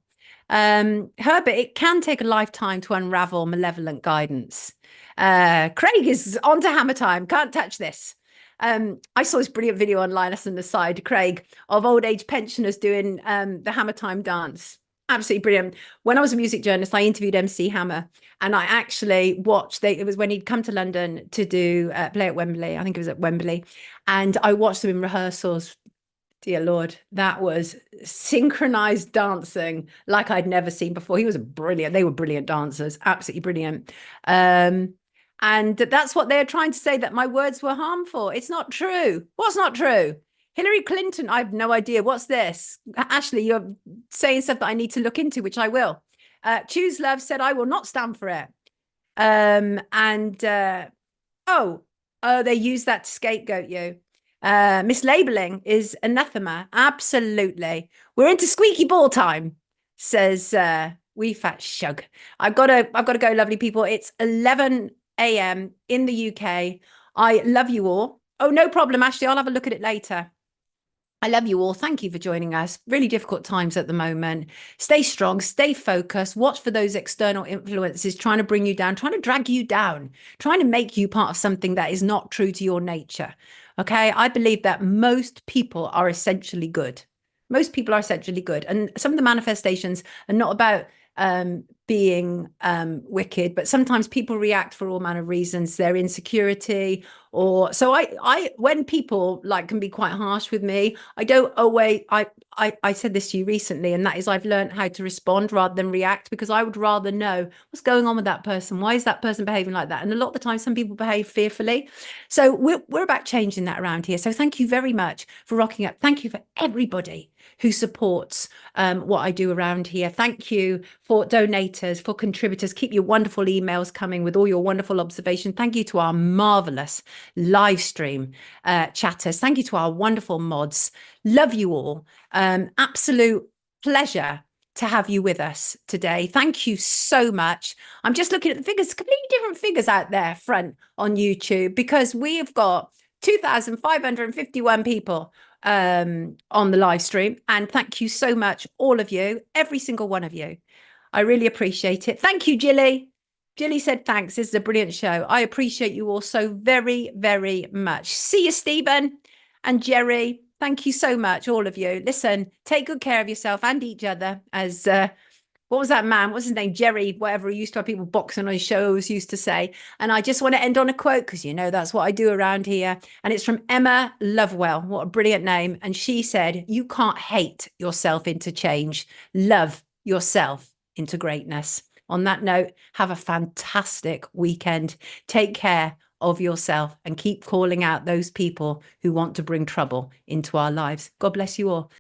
Herbert, it can take a lifetime to unravel malevolent guidance. Craig is on to hammer time. Can't touch this. I saw this brilliant video online, as an aside, Craig, of old age pensioners doing the hammer time dance. Absolutely brilliant. When I was a music journalist, I interviewed MC Hammer, and I actually watched, it was when he'd come to London to do play at Wembley. I think it was at Wembley. And I watched them in rehearsals. Dear Lord, that was synchronized dancing like I'd never seen before. They were brilliant dancers, absolutely brilliant. And that's what they're trying to say, that my words were harmful. It's not true. What's not true? Hillary Clinton, I have no idea. What's this? Ashley, you're saying stuff that I need to look into, which I will. Choose Love said, I will not stand for it. They use that to scapegoat you. Mislabeling is anathema. Absolutely. We're into squeaky ball time, says wee fat shug. I've got to go, lovely people. It's 11 a.m. in the UK. I love you all. Oh, no problem, Ashley. I'll have a look at it later. I love you all. Thank you for joining us. Really difficult times at the moment. Stay strong, stay focused, watch for those external influences trying to bring you down, trying to drag you down, trying to make you part of something that is not true to your nature. Okay, I believe that most people are essentially good. Most people are essentially good. And some of the manifestations are not about being wicked, but sometimes people react for all manner of reasons, their insecurity, or so I when people can be quite harsh with me, I don't always, I said this to you recently, and that is I've learned how to respond rather than react, because I would rather know what's going on with that person. Why is that person behaving like that? And a lot of the time, some people behave fearfully. So we're about changing that around here. So thank you very much for rocking up. Thank you for everybody who supports what I do around here. Thank you for donators, for contributors. Keep your wonderful emails coming with all your wonderful observation. Thank you to our marvelous live stream chatters. Thank you to our wonderful mods. Love you all. Absolute pleasure to have you with us today. Thank you so much. I'm just looking at the figures, completely different figures out there front on YouTube, because we have got 2,551 people on the live stream. And thank you so much, all of you, every single one of you. I really appreciate it. Thank you, Jilly. Jilly said thanks. This is a brilliant show. I appreciate you all so very, very much. See you, Stephen and Jerry. Thank you so much, all of you. Listen, take good care of yourself and each other. As what was that man? What's his name? Jerry, whatever he used to have people boxing on his shows used to say. And I just want to end on a quote because, you know, that's what I do around here. And it's from Emma Lovewell. What a brilliant name. And she said, you can't hate yourself into change. Love yourself into greatness. On that note, have a fantastic weekend. Take care of yourself and keep calling out those people who want to bring trouble into our lives. God bless you all.